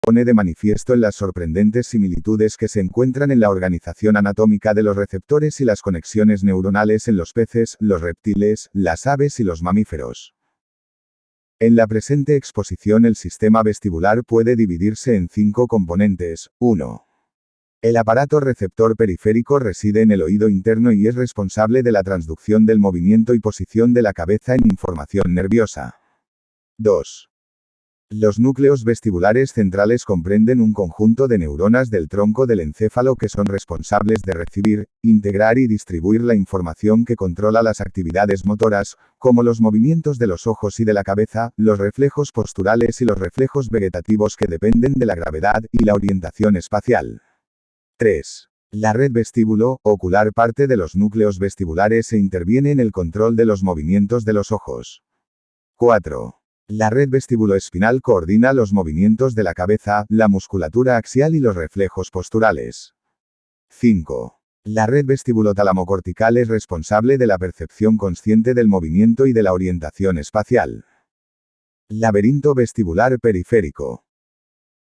pone de manifiesto en las sorprendentes similitudes que se encuentran en la organización anatómica de los receptores y las conexiones neuronales en los peces, los reptiles, las aves y los mamíferos. En la presente exposición el sistema vestibular puede dividirse en 5 componentes. 1. El aparato receptor periférico reside en el oído interno y es responsable de la transducción del movimiento y posición de la cabeza en información nerviosa. 2. Los núcleos vestibulares centrales comprenden un conjunto de neuronas del tronco del encéfalo que son responsables de recibir, integrar y distribuir la información que controla las actividades motoras, como los movimientos de los ojos y de la cabeza, los reflejos posturales y los reflejos vegetativos que dependen de la gravedad y la orientación espacial. 3. La red vestíbulo-ocular parte de los núcleos vestibulares e interviene en el control de los movimientos de los ojos. 4. La red vestíbulo-espinal coordina los movimientos de la cabeza, la musculatura axial y los reflejos posturales. 5. La red vestíbulo-talamocortical es responsable de la percepción consciente del movimiento y de la orientación espacial. Laberinto vestibular periférico.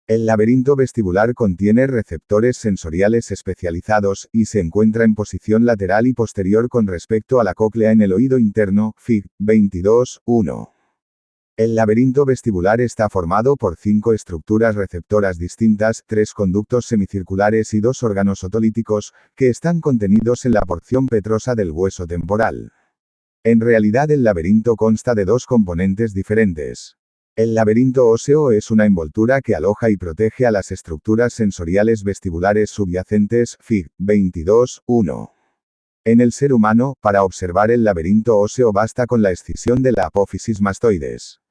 El laberinto vestibular contiene receptores sensoriales especializados, y se encuentra en posición lateral y posterior con respecto a la cóclea en el oído interno, Fig. 22.1. El laberinto vestibular está formado por 5 estructuras receptoras distintas, 3 conductos semicirculares y 2 órganos otolíticos, que están contenidos en la porción petrosa del hueso temporal. En realidad el laberinto consta de 2 componentes diferentes. El laberinto óseo es una envoltura que aloja y protege a las estructuras sensoriales vestibulares subyacentes, Fig. 22.1. En el ser humano, para observar el laberinto óseo basta con la escisión de la apófisis mastoides.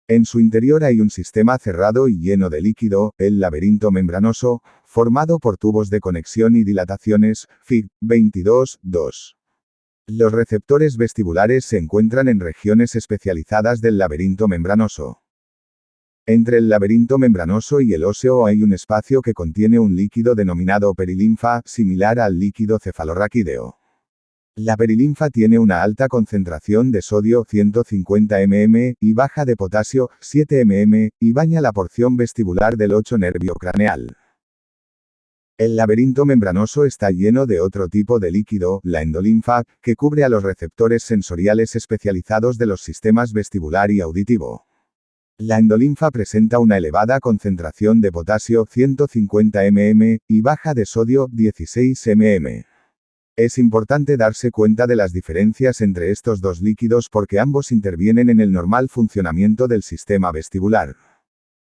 En su interior hay un sistema cerrado y lleno de líquido, el laberinto membranoso, formado por tubos de conexión y dilataciones, Fig. 22.2. Los receptores vestibulares se encuentran en regiones especializadas del laberinto membranoso. Entre el laberinto membranoso y el óseo hay un espacio que contiene un líquido denominado perilinfa, similar al líquido cefalorraquídeo. La perilinfa tiene una alta concentración de sodio 150 mm y baja de potasio 7 mm, y baña la porción vestibular del 8 nervio craneal. El laberinto membranoso está lleno de otro tipo de líquido, la endolinfa, que cubre a los receptores sensoriales especializados de los sistemas vestibular y auditivo. La endolinfa presenta una elevada concentración de potasio 150 mm y baja de sodio 16 mm. Es importante darse cuenta de las diferencias entre estos dos líquidos porque ambos intervienen en el normal funcionamiento del sistema vestibular.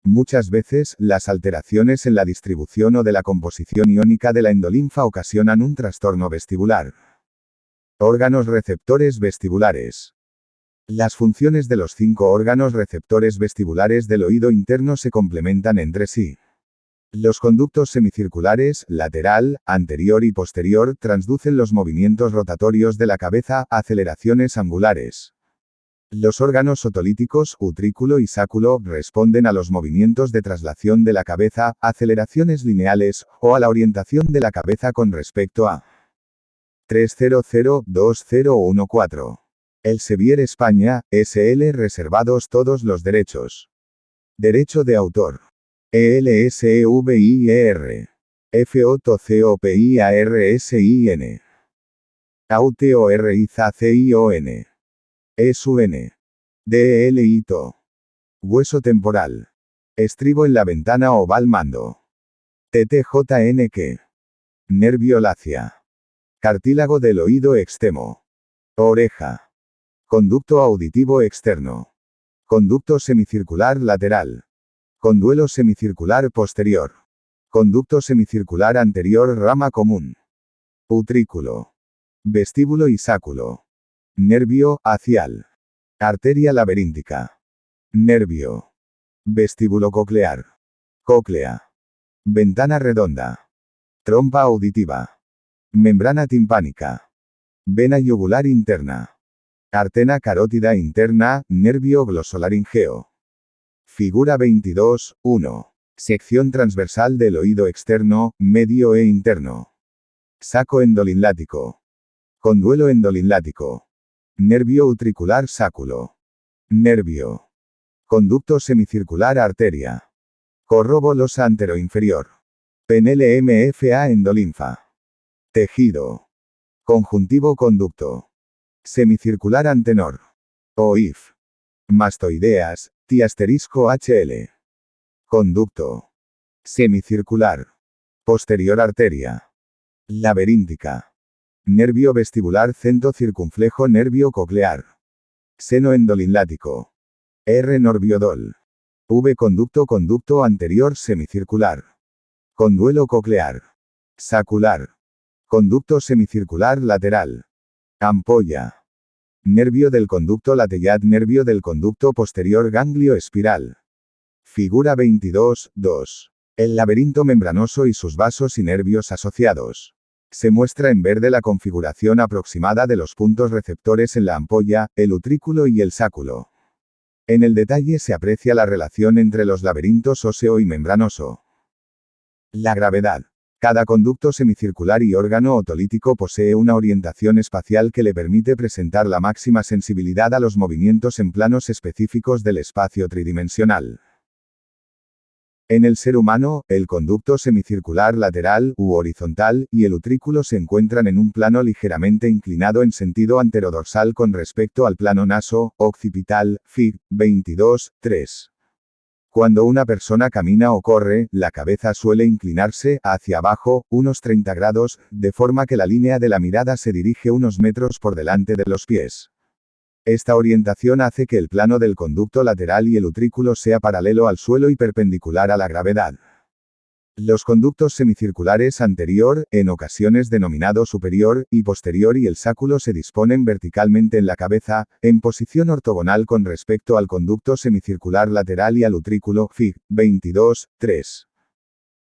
Muchas veces, las alteraciones en la distribución o de la composición iónica de la endolinfa ocasionan un trastorno vestibular. Órganos receptores vestibulares. Las funciones de los 5 órganos receptores vestibulares del oído interno se complementan entre sí. Los conductos semicirculares, lateral, anterior y posterior, transducen los movimientos rotatorios de la cabeza, aceleraciones angulares. Los órganos otolíticos, utrículo y sáculo, responden a los movimientos de traslación de la cabeza, aceleraciones lineales, o a la orientación de la cabeza con respecto a 3002014. Elsevier España, S.L. reservados todos los derechos. Derecho de autor. ELSEVIER. FOTOCOPIARSIN. AUTORIZACION. ESUN. DELITO. Hueso temporal. Estribo en la ventana oval mando. TTJNQ. Nervio lacia. Cartílago del oído extremo. Oreja. Conducto auditivo externo. Conducto semicircular lateral. Conduelo semicircular posterior. Conducto semicircular anterior rama común. Utrículo. Vestíbulo y sáculo. Nervio acial. Arteria laberíntica. Nervio. Vestíbulo coclear. Cóclea. Ventana redonda. Trompa auditiva. Membrana timpánica. Vena yugular interna. Artena carótida interna, nervio glosolaringeo. Figura 22.1. Sección transversal del oído externo, medio e interno. Saco endolinlático. Conduelo endolinlático. Nervio utricular sáculo. Nervio. Conducto semicircular arteria. Corrobo losa anteroinferior. PNLMFA endolinfa. Tejido. Conjuntivo conducto. Semicircular antenor. OIF. Mastoideas, T*HL. Conducto. Semicircular. Posterior arteria. Laberíntica. Nervio vestibular centro circunflejo nervio coclear. Seno endolinlático. R norviodol. V conducto anterior semicircular. Conduelo coclear. Sacular. Conducto semicircular lateral. Ampolla. Nervio del conducto lateral, nervio del conducto posterior ganglio espiral. Figura 22.2. El laberinto membranoso y sus vasos y nervios asociados. Se muestra en verde la configuración aproximada de los puntos receptores en la ampolla, el utrículo y el sáculo. En el detalle se aprecia la relación entre los laberintos óseo y membranoso. La gravedad. Cada conducto semicircular y órgano otolítico posee una orientación espacial que le permite presentar la máxima sensibilidad a los movimientos en planos específicos del espacio tridimensional. En el ser humano, el conducto semicircular lateral u horizontal y el utrículo se encuentran en un plano ligeramente inclinado en sentido anterodorsal con respecto al plano naso-occipital, Fig. 22.3. Cuando una persona camina o corre, la cabeza suele inclinarse hacia abajo, unos 30 grados, de forma que la línea de la mirada se dirige unos metros por delante de los pies. Esta orientación hace que el plano del conducto lateral y el utrículo sea paralelo al suelo y perpendicular a la gravedad. Los conductos semicirculares anterior, en ocasiones denominado superior, y posterior y el sáculo se disponen verticalmente en la cabeza, en posición ortogonal con respecto al conducto semicircular lateral y al utrículo, Fig. 22.3.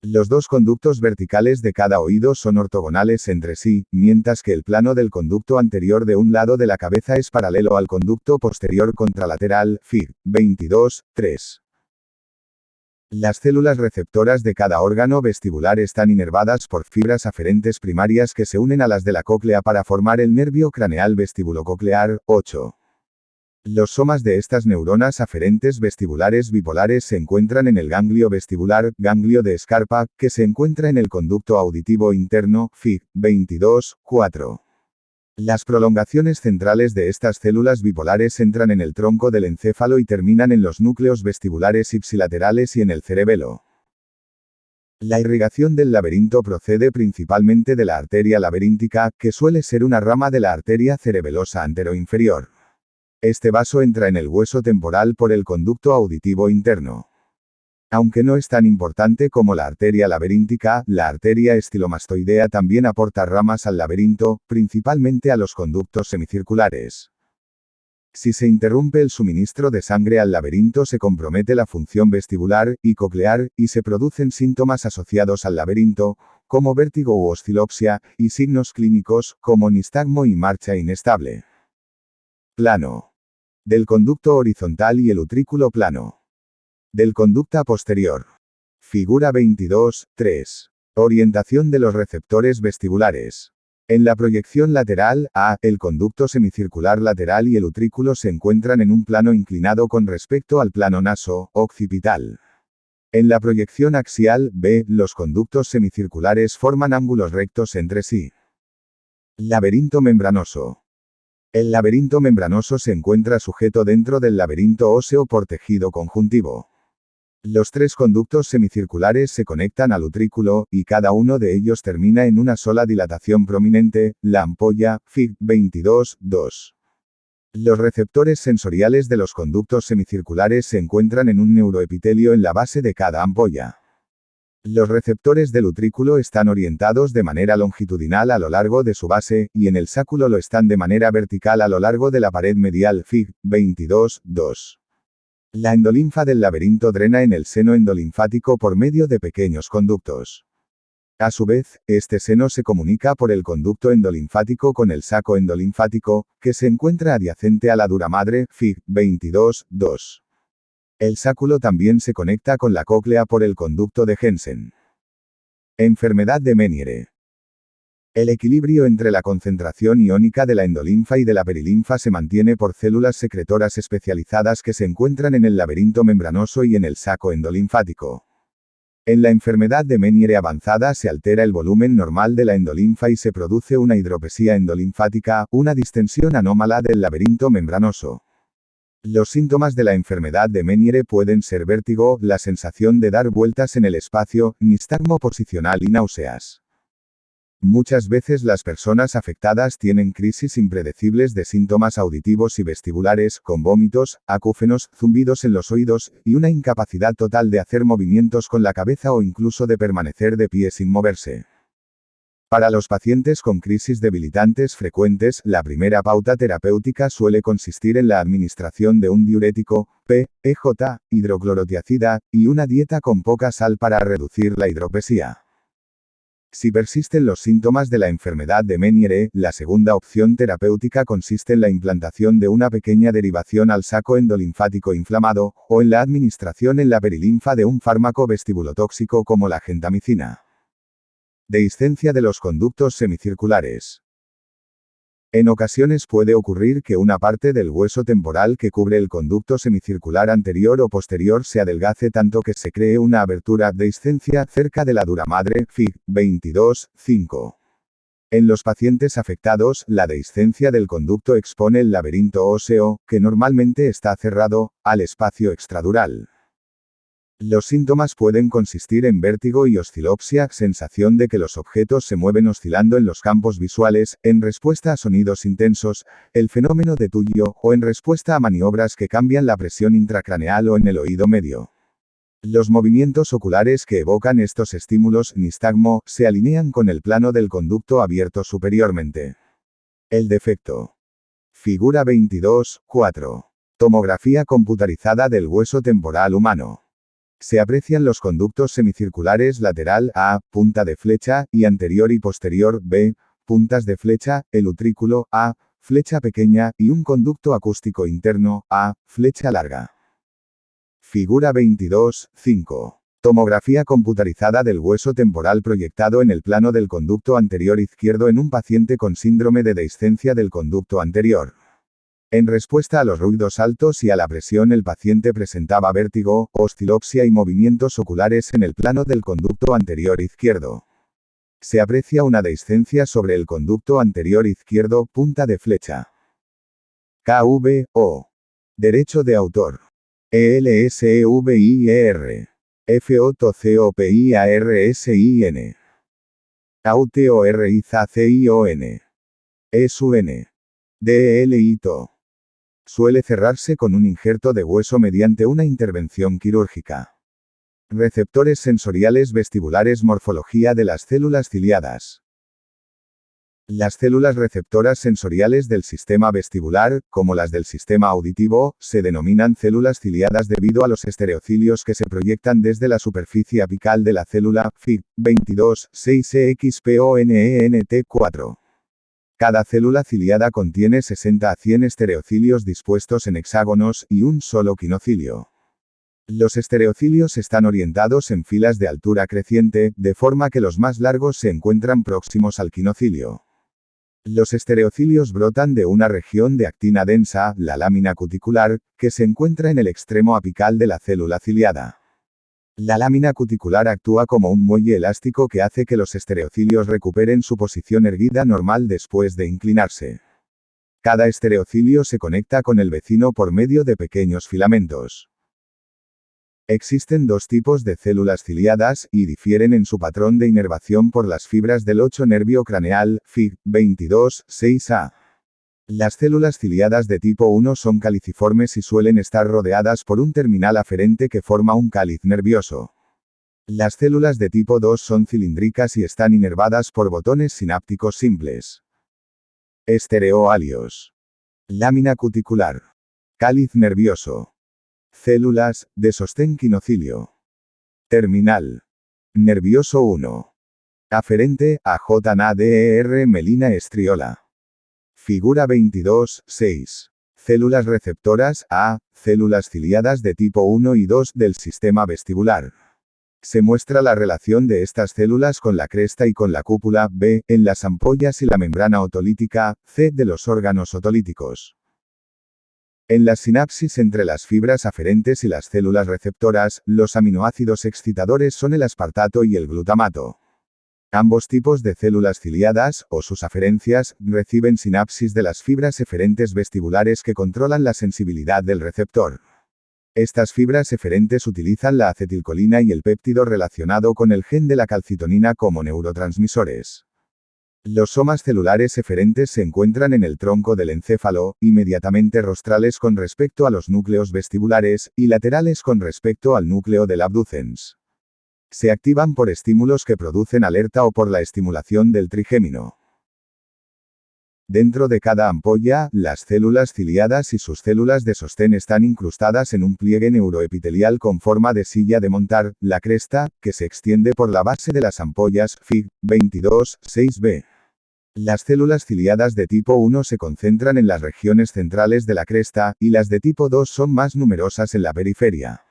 Los dos conductos verticales de cada oído son ortogonales entre sí, mientras que el plano del conducto anterior de un lado de la cabeza es paralelo al conducto posterior contralateral, Fig. 22.3. Las células receptoras de cada órgano vestibular están inervadas por fibras aferentes primarias que se unen a las de la cóclea para formar el nervio craneal vestíbulo-coclear, 8. Los somas de estas neuronas aferentes vestibulares bipolares se encuentran en el ganglio vestibular, ganglio de Scarpa, que se encuentra en el conducto auditivo interno, Fig. 22.4. Las prolongaciones centrales de estas células bipolares entran en el tronco del encéfalo y terminan en los núcleos vestibulares ipsilaterales y en el cerebelo. La irrigación del laberinto procede principalmente de la arteria laberíntica, que suele ser una rama de la arteria cerebelosa anteroinferior. Este vaso entra en el hueso temporal por el conducto auditivo interno. Aunque no es tan importante como la arteria laberíntica, la arteria estilomastoidea también aporta ramas al laberinto, principalmente a los conductos semicirculares. Si se interrumpe el suministro de sangre al laberinto se compromete la función vestibular y coclear, y se producen síntomas asociados al laberinto, como vértigo u oscilopsia, y signos clínicos, como nistagmo y marcha inestable. Plano. Del conducto horizontal y el utrículo plano. Del conducta posterior. Figura 22.3. Orientación de los receptores vestibulares. En la proyección lateral, A, el conducto semicircular lateral y el utrículo se encuentran en un plano inclinado con respecto al plano naso-occipital. En la proyección axial, B, los conductos semicirculares forman ángulos rectos entre sí. Laberinto membranoso. El laberinto membranoso se encuentra sujeto dentro del laberinto óseo por tejido conjuntivo. Los tres conductos semicirculares se conectan al utrículo, y cada uno de ellos termina en una sola dilatación prominente, la ampolla, Fig. 22.2. Los receptores sensoriales de los conductos semicirculares se encuentran en un neuroepitelio en la base de cada ampolla. Los receptores del utrículo están orientados de manera longitudinal a lo largo de su base, y en el sáculo lo están de manera vertical a lo largo de la pared medial, Fig. 22.2. La endolinfa del laberinto drena en el seno endolinfático por medio de pequeños conductos. A su vez, este seno se comunica por el conducto endolinfático con el saco endolinfático, que se encuentra adyacente a la dura madre, Fig. 22.2. El sáculo también se conecta con la cóclea por el conducto de Jensen. Enfermedad de Meniere. El equilibrio entre la concentración iónica de la endolinfa y de la perilinfa se mantiene por células secretoras especializadas que se encuentran en el laberinto membranoso y en el saco endolinfático. En la enfermedad de Meniere avanzada se altera el volumen normal de la endolinfa y se produce una hidropesía endolinfática, una distensión anómala del laberinto membranoso. Los síntomas de la enfermedad de Meniere pueden ser vértigo, la sensación de dar vueltas en el espacio, nistagmo posicional y náuseas. Muchas veces las personas afectadas tienen crisis impredecibles de síntomas auditivos y vestibulares, con vómitos, acúfenos, zumbidos en los oídos, y una incapacidad total de hacer movimientos con la cabeza o incluso de permanecer de pie sin moverse. Para los pacientes con crisis debilitantes frecuentes, la primera pauta terapéutica suele consistir en la administración de un diurético, PEJ, hidroclorotiazida, y una dieta con poca sal para reducir la hidropesía. Si persisten los síntomas de la enfermedad de Meniere, la segunda opción terapéutica consiste en la implantación de una pequeña derivación al saco endolinfático inflamado, o en la administración en la perilinfa de un fármaco vestibulotóxico como la gentamicina. Dehiscencia de los conductos semicirculares. En ocasiones puede ocurrir que una parte del hueso temporal que cubre el conducto semicircular anterior o posterior se adelgace tanto que se cree una abertura dehiscencia cerca de la dura madre, Fig. 22, 5. En los pacientes afectados, la dehiscencia del conducto expone el laberinto óseo, que normalmente está cerrado, al espacio extradural. Los síntomas pueden consistir en vértigo y oscilopsia, sensación de que los objetos se mueven oscilando en los campos visuales, en respuesta a sonidos intensos, el fenómeno de tullo, o en respuesta a maniobras que cambian la presión intracraneal o en el oído medio. Los movimientos oculares que evocan estos estímulos, nistagmo, se alinean con el plano del conducto abierto superiormente. El defecto. Figura 22, 4. Tomografía computarizada del hueso temporal humano. Se aprecian los conductos semicirculares lateral A, punta de flecha, y anterior y posterior B, puntas de flecha, el utrículo A, flecha pequeña, y un conducto acústico interno A, flecha larga. Figura 22, 5. Tomografía computarizada del hueso temporal proyectado en el plano del conducto anterior izquierdo en un paciente con síndrome de dehiscencia del conducto anterior. En respuesta a los ruidos altos y a la presión, el paciente presentaba vértigo, oscilopsia y movimientos oculares en el plano del conducto anterior izquierdo. Se aprecia una dehiscencia sobre el conducto anterior izquierdo, punta de flecha. KV.O. Derecho de autor. ELSEVIER. FOTCOPIARSIN. AUTORIZACION. ESUN. DELITO. Suele cerrarse con un injerto de hueso mediante una intervención quirúrgica. Receptores sensoriales vestibulares. Morfología de las células ciliadas. Las células receptoras sensoriales del sistema vestibular, como las del sistema auditivo, se denominan células ciliadas debido a los estereocilios que se proyectan desde la superficie apical de la célula, Fig. 22, 6EXPONENT4. Cada célula ciliada contiene 60 a 100 estereocilios dispuestos en hexágonos, y un solo quinocilio. Los estereocilios están orientados en filas de altura creciente, de forma que los más largos se encuentran próximos al quinocilio. Los estereocilios brotan de una región de actina densa, la lámina cuticular, que se encuentra en el extremo apical de la célula ciliada. La lámina cuticular actúa como un muelle elástico que hace que los estereocilios recuperen su posición erguida normal después de inclinarse. Cada estereocilio se conecta con el vecino por medio de pequeños filamentos. Existen dos tipos de células ciliadas, y difieren en su patrón de inervación por las fibras del 8 nervio craneal, Fig. 22, 6a. Las células ciliadas de tipo 1 son caliciformes y suelen estar rodeadas por un terminal aferente que forma un cáliz nervioso. Las células de tipo 2 son cilíndricas y están inervadas por botones sinápticos simples. Estereoalios. Lámina cuticular. Cáliz nervioso. Células, de sostén quinocilio. Terminal. Nervioso 1. Aferente, AJNADER melina estriola. Figura 22, 6. Células receptoras, A, células ciliadas de tipo 1 y 2 del sistema vestibular. Se muestra la relación de estas células con la cresta y con la cúpula, B, en las ampollas y la membrana otolítica, C, de los órganos otolíticos. En las sinapsis entre las fibras aferentes y las células receptoras, los aminoácidos excitadores son el aspartato y el glutamato. Ambos tipos de células ciliadas, o sus aferencias, reciben sinapsis de las fibras eferentes vestibulares que controlan la sensibilidad del receptor. Estas fibras eferentes utilizan la acetilcolina y el péptido relacionado con el gen de la calcitonina como neurotransmisores. Los somas celulares eferentes se encuentran en el tronco del encéfalo, inmediatamente rostrales con respecto a los núcleos vestibulares, y laterales con respecto al núcleo del abducens. Se activan por estímulos que producen alerta o por la estimulación del trigémino. Dentro de cada ampolla, las células ciliadas y sus células de sostén están incrustadas en un pliegue neuroepitelial con forma de silla de montar, la cresta, que se extiende por la base de las ampollas, Fig. 22, 6b. Las células ciliadas de tipo 1 se concentran en las regiones centrales de la cresta, y las de tipo 2 son más numerosas en la periferia.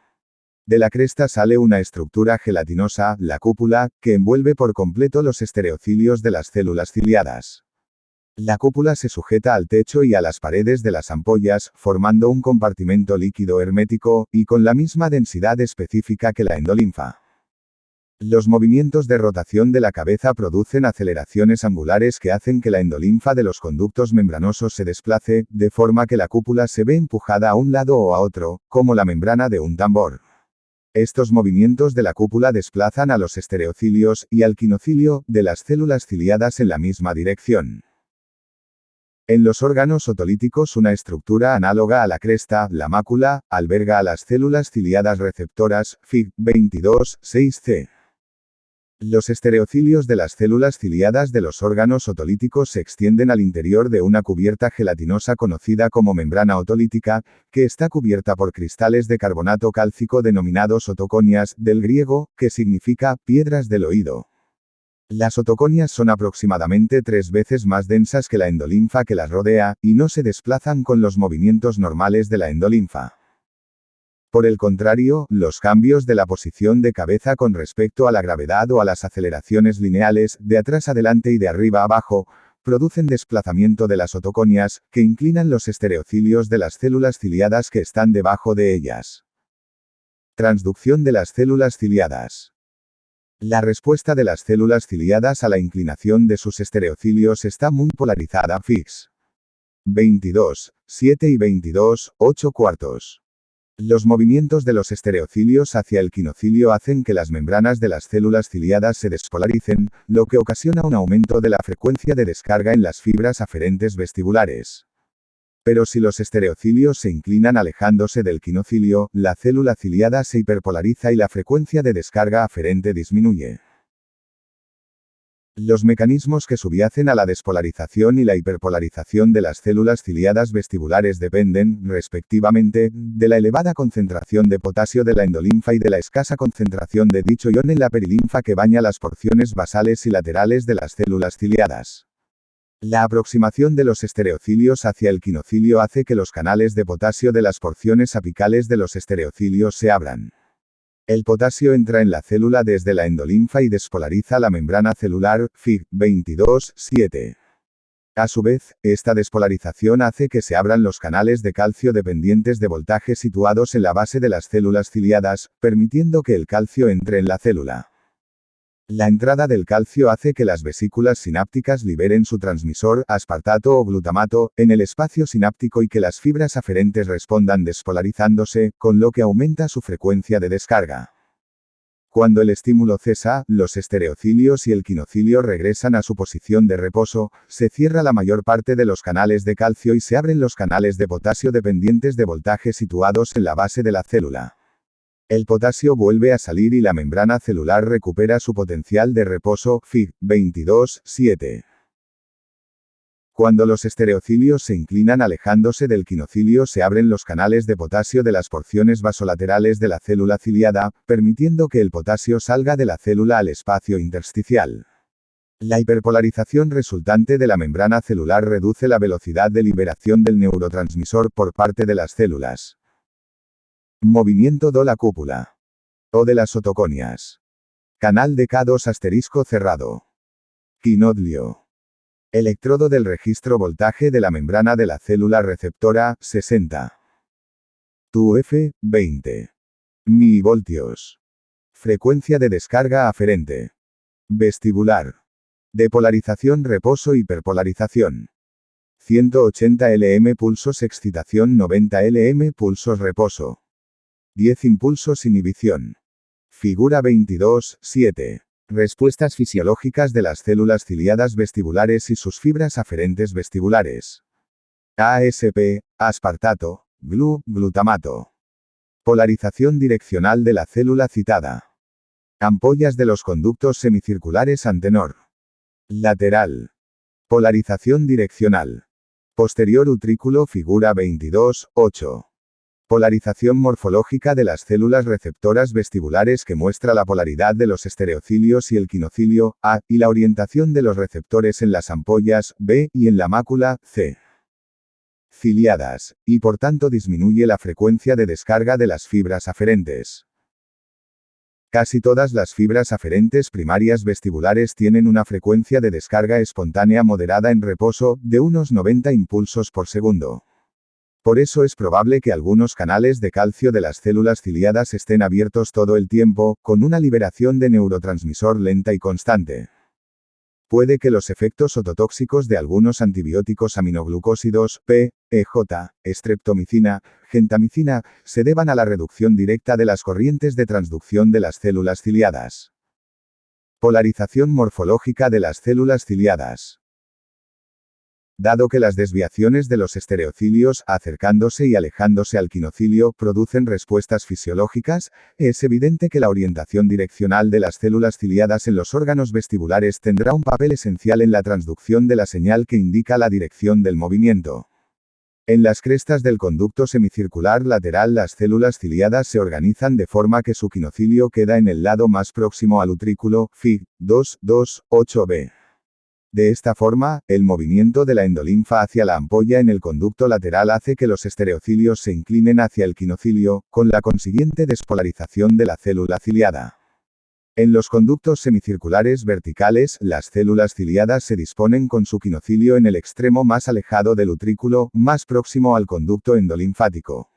De la cresta sale una estructura gelatinosa, la cúpula, que envuelve por completo los estereocilios de las células ciliadas. La cúpula se sujeta al techo y a las paredes de las ampollas, formando un compartimento líquido hermético, y con la misma densidad específica que la endolinfa. Los movimientos de rotación de la cabeza producen aceleraciones angulares que hacen que la endolinfa de los conductos membranosos se desplace, de forma que la cúpula se ve empujada a un lado o a otro, como la membrana de un tambor. Estos movimientos de la cúpula desplazan a los estereocilios y al quinocilio de las células ciliadas en la misma dirección. En los órganos otolíticos una estructura análoga a la cresta, la mácula, alberga a las células ciliadas receptoras, Fig. 22, 6c. Los estereocilios de las células ciliadas de los órganos otolíticos se extienden al interior de una cubierta gelatinosa conocida como membrana otolítica, que está cubierta por cristales de carbonato cálcico denominados otoconias, del griego, que significa piedras del oído. Las otoconias son aproximadamente 3 veces más densas que la endolinfa que las rodea, y no se desplazan con los movimientos normales de la endolinfa. Por el contrario, los cambios de la posición de cabeza con respecto a la gravedad o a las aceleraciones lineales, de atrás adelante y de arriba abajo, producen desplazamiento de las otoconias, que inclinan los estereocilios de las células ciliadas que están debajo de ellas. Transducción de las células ciliadas. La respuesta de las células ciliadas a la inclinación de sus estereocilios está muy polarizada. Fix. 22, 7 y 22, 8 cuartos. Los movimientos de los estereocilios hacia el quinocilio hacen que las membranas de las células ciliadas se despolaricen, lo que ocasiona un aumento de la frecuencia de descarga en las fibras aferentes vestibulares. Pero si los estereocilios se inclinan alejándose del quinocilio, la célula ciliada se hiperpolariza y la frecuencia de descarga aferente disminuye. Los mecanismos que subyacen a la despolarización y la hiperpolarización de las células ciliadas vestibulares dependen, respectivamente, de la elevada concentración de potasio de la endolinfa y de la escasa concentración de dicho ion en la perilinfa que baña las porciones basales y laterales de las células ciliadas. La aproximación de los estereocilios hacia el quinocilio hace que los canales de potasio de las porciones apicales de los estereocilios se abran. El potasio entra en la célula desde la endolinfa y despolariza la membrana celular, Fig. 22, 7. A su vez, esta despolarización hace que se abran los canales de calcio dependientes de voltaje situados en la base de las células ciliadas, permitiendo que el calcio entre en la célula. La entrada del calcio hace que las vesículas sinápticas liberen su transmisor, aspartato o glutamato, en el espacio sináptico y que las fibras aferentes respondan despolarizándose, con lo que aumenta su frecuencia de descarga. Cuando el estímulo cesa, los estereocilios y el quinocilio regresan a su posición de reposo, se cierra la mayor parte de los canales de calcio y se abren los canales de potasio dependientes de voltaje situados en la base de la célula. El potasio vuelve a salir y la membrana celular recupera su potencial de reposo, Fig. 22, 7. Cuando los estereocilios se inclinan alejándose del quinocilio se abren los canales de potasio de las porciones basolaterales de la célula ciliada, permitiendo que el potasio salga de la célula al espacio intersticial. La hiperpolarización resultante de la membrana celular reduce la velocidad de liberación del neurotransmisor por parte de las células. Movimiento de la cúpula. O de las otoconias. Canal de K2 cerrado. Quinodlio. Electrodo del registro voltaje de la membrana de la célula receptora, 60. Tu F, 20 milivoltios. Frecuencia de descarga aferente. Vestibular. Depolarización, reposo, hiperpolarización. 180 Lm pulsos excitación, 90 Lm pulsos reposo. 10 impulsos inhibición. Figura 22, 7. Respuestas fisiológicas de las células ciliadas vestibulares y sus fibras aferentes vestibulares. ASP, aspartato, glutamato. Polarización direccional de la célula citada. Ampollas de los conductos semicirculares antenor. Lateral. Polarización direccional. Posterior utrículo, figura 22, 8. Polarización morfológica de las células receptoras vestibulares que muestra la polaridad de los estereocilios y el quinocilio, A, y la orientación de los receptores en las ampollas, B, y en la mácula, C. Ciliadas, y por tanto disminuye la frecuencia de descarga de las fibras aferentes. Casi todas las fibras aferentes primarias vestibulares tienen una frecuencia de descarga espontánea moderada en reposo, de unos 90 impulsos por segundo. Por eso es probable que algunos canales de calcio de las células ciliadas estén abiertos todo el tiempo, con una liberación de neurotransmisor lenta y constante. Puede que los efectos ototóxicos de algunos antibióticos aminoglucósidos, P, EJ, streptomicina, gentamicina, se deban a la reducción directa de las corrientes de transducción de las células ciliadas. Polarización morfológica de las células ciliadas. Dado que las desviaciones de los estereocilios, acercándose y alejándose al quinocilio, producen respuestas fisiológicas, es evidente que la orientación direccional de las células ciliadas en los órganos vestibulares tendrá un papel esencial en la transducción de la señal que indica la dirección del movimiento. En las crestas del conducto semicircular lateral, las células ciliadas se organizan de forma que su quinocilio queda en el lado más próximo al utrículo, Fig. 2.2.8b. De esta forma, el movimiento de la endolinfa hacia la ampolla en el conducto lateral hace que los estereocilios se inclinen hacia el quinocilio, con la consiguiente despolarización de la célula ciliada. En los conductos semicirculares verticales, las células ciliadas se disponen con su quinocilio en el extremo más alejado del utrículo, más próximo al conducto endolinfático.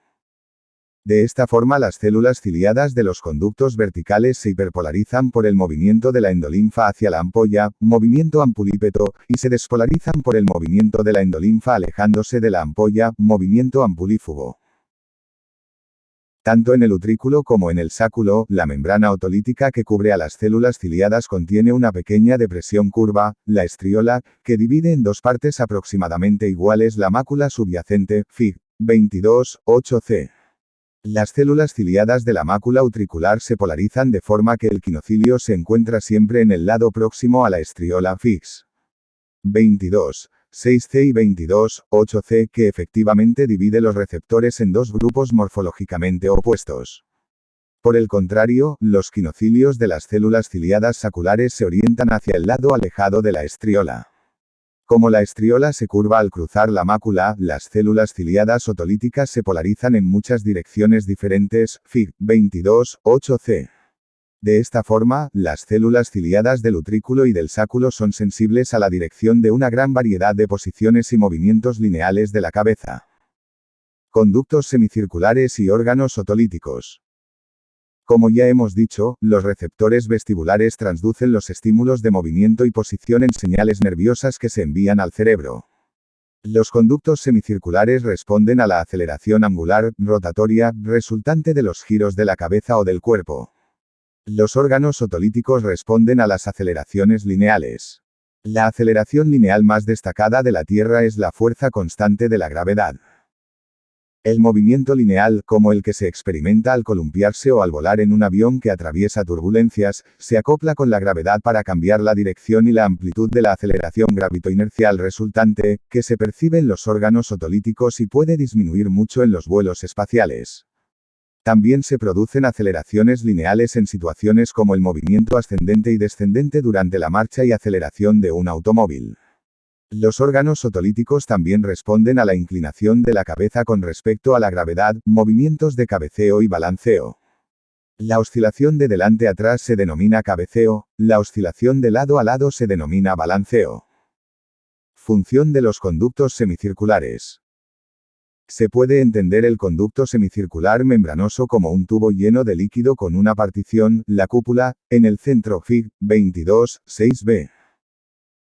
De esta forma, las células ciliadas de los conductos verticales se hiperpolarizan por el movimiento de la endolinfa hacia la ampolla, movimiento ampulípeto, y se despolarizan por el movimiento de la endolinfa alejándose de la ampolla, movimiento ampulífugo. Tanto en el utrículo como en el sáculo, la membrana otolítica que cubre a las células ciliadas contiene una pequeña depresión curva, la estriola, que divide en dos partes aproximadamente iguales la mácula subyacente, Fig. 22, 8c. Las células ciliadas de la mácula utricular se polarizan de forma que el quinocilio se encuentra siempre en el lado próximo a la estriola, Fig. 22, 6c y 22, 8c, que efectivamente divide los receptores en dos grupos morfológicamente opuestos. Por el contrario, los quinocilios de las células ciliadas saculares se orientan hacia el lado alejado de la estriola. Como la estriola se curva al cruzar la mácula, las células ciliadas otolíticas se polarizan en muchas direcciones diferentes, Fig. 22, 8c. De esta forma, las células ciliadas del utrículo y del sáculo son sensibles a la dirección de una gran variedad de posiciones y movimientos lineales de la cabeza. Conductos semicirculares y órganos otolíticos. Como ya hemos dicho, los receptores vestibulares transducen los estímulos de movimiento y posición en señales nerviosas que se envían al cerebro. Los conductos semicirculares responden a la aceleración angular, rotatoria, resultante de los giros de la cabeza o del cuerpo. Los órganos otolíticos responden a las aceleraciones lineales. La aceleración lineal más destacada de la Tierra es la fuerza constante de la gravedad. El movimiento lineal, como el que se experimenta al columpiarse o al volar en un avión que atraviesa turbulencias, se acopla con la gravedad para cambiar la dirección y la amplitud de la aceleración gravitoinercial resultante, que se percibe en los órganos otolíticos y puede disminuir mucho en los vuelos espaciales. También se producen aceleraciones lineales en situaciones como el movimiento ascendente y descendente durante la marcha y aceleración de un automóvil. Los órganos otolíticos también responden a la inclinación de la cabeza con respecto a la gravedad, movimientos de cabeceo y balanceo. La oscilación de delante a atrás se denomina cabeceo, la oscilación de lado a lado se denomina balanceo. Función de los conductos semicirculares. Se puede entender el conducto semicircular membranoso como un tubo lleno de líquido con una partición, la cúpula, en el centro. Fig. 22, 6b.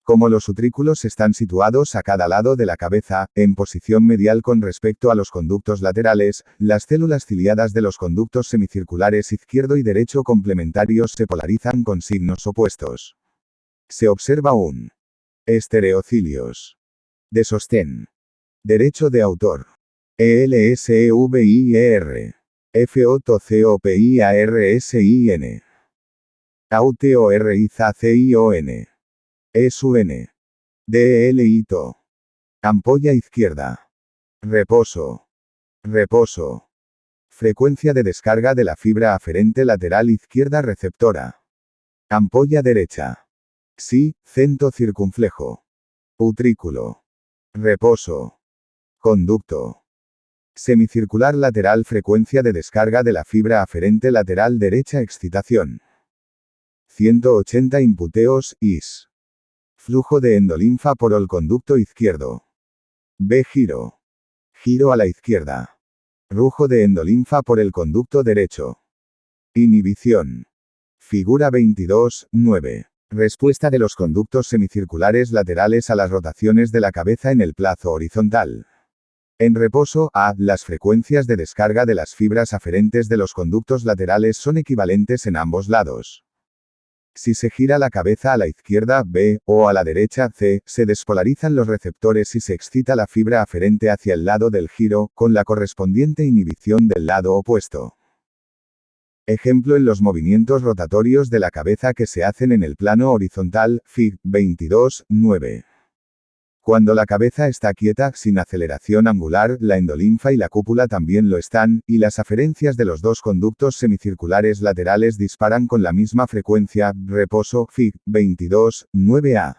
Como los utrículos están situados a cada lado de la cabeza, en posición medial con respecto a los conductos laterales, las células ciliadas de los conductos semicirculares izquierdo y derecho complementarios se polarizan con signos opuestos. Se observa un estereocilios de sostén derecho de autor. ELSEVIER. FOTCOPIARSIN. AUTORIZACION. ESUN. DELITO. Ampolla izquierda. Reposo. Reposo. Frecuencia de descarga de la fibra aferente lateral izquierda receptora. Ampolla derecha. Sí, centro circunflejo. Utrículo. Reposo. Conducto. Semicircular lateral. Frecuencia de descarga de la fibra aferente lateral derecha. Excitación. 180 imputeos, is. Flujo de endolinfa por el conducto izquierdo. B. Giro. Giro a la izquierda. Rujo de endolinfa por el conducto derecho. Inhibición. Figura 22, 9. Respuesta de los conductos semicirculares laterales a las rotaciones de la cabeza en el plazo horizontal. En reposo, A. Las frecuencias de descarga de las fibras aferentes de los conductos laterales son equivalentes en ambos lados. Si se gira la cabeza a la izquierda, B, o a la derecha, C, se despolarizan los receptores y se excita la fibra aferente hacia el lado del giro, con la correspondiente inhibición del lado opuesto. Ejemplo en los movimientos rotatorios de la cabeza que se hacen en el plano horizontal, Fig. 22, 9. Cuando la cabeza está quieta, sin aceleración angular, la endolinfa y la cúpula también lo están, y las aferencias de los dos conductos semicirculares laterales disparan con la misma frecuencia. Reposo. Fig. 22, 9a.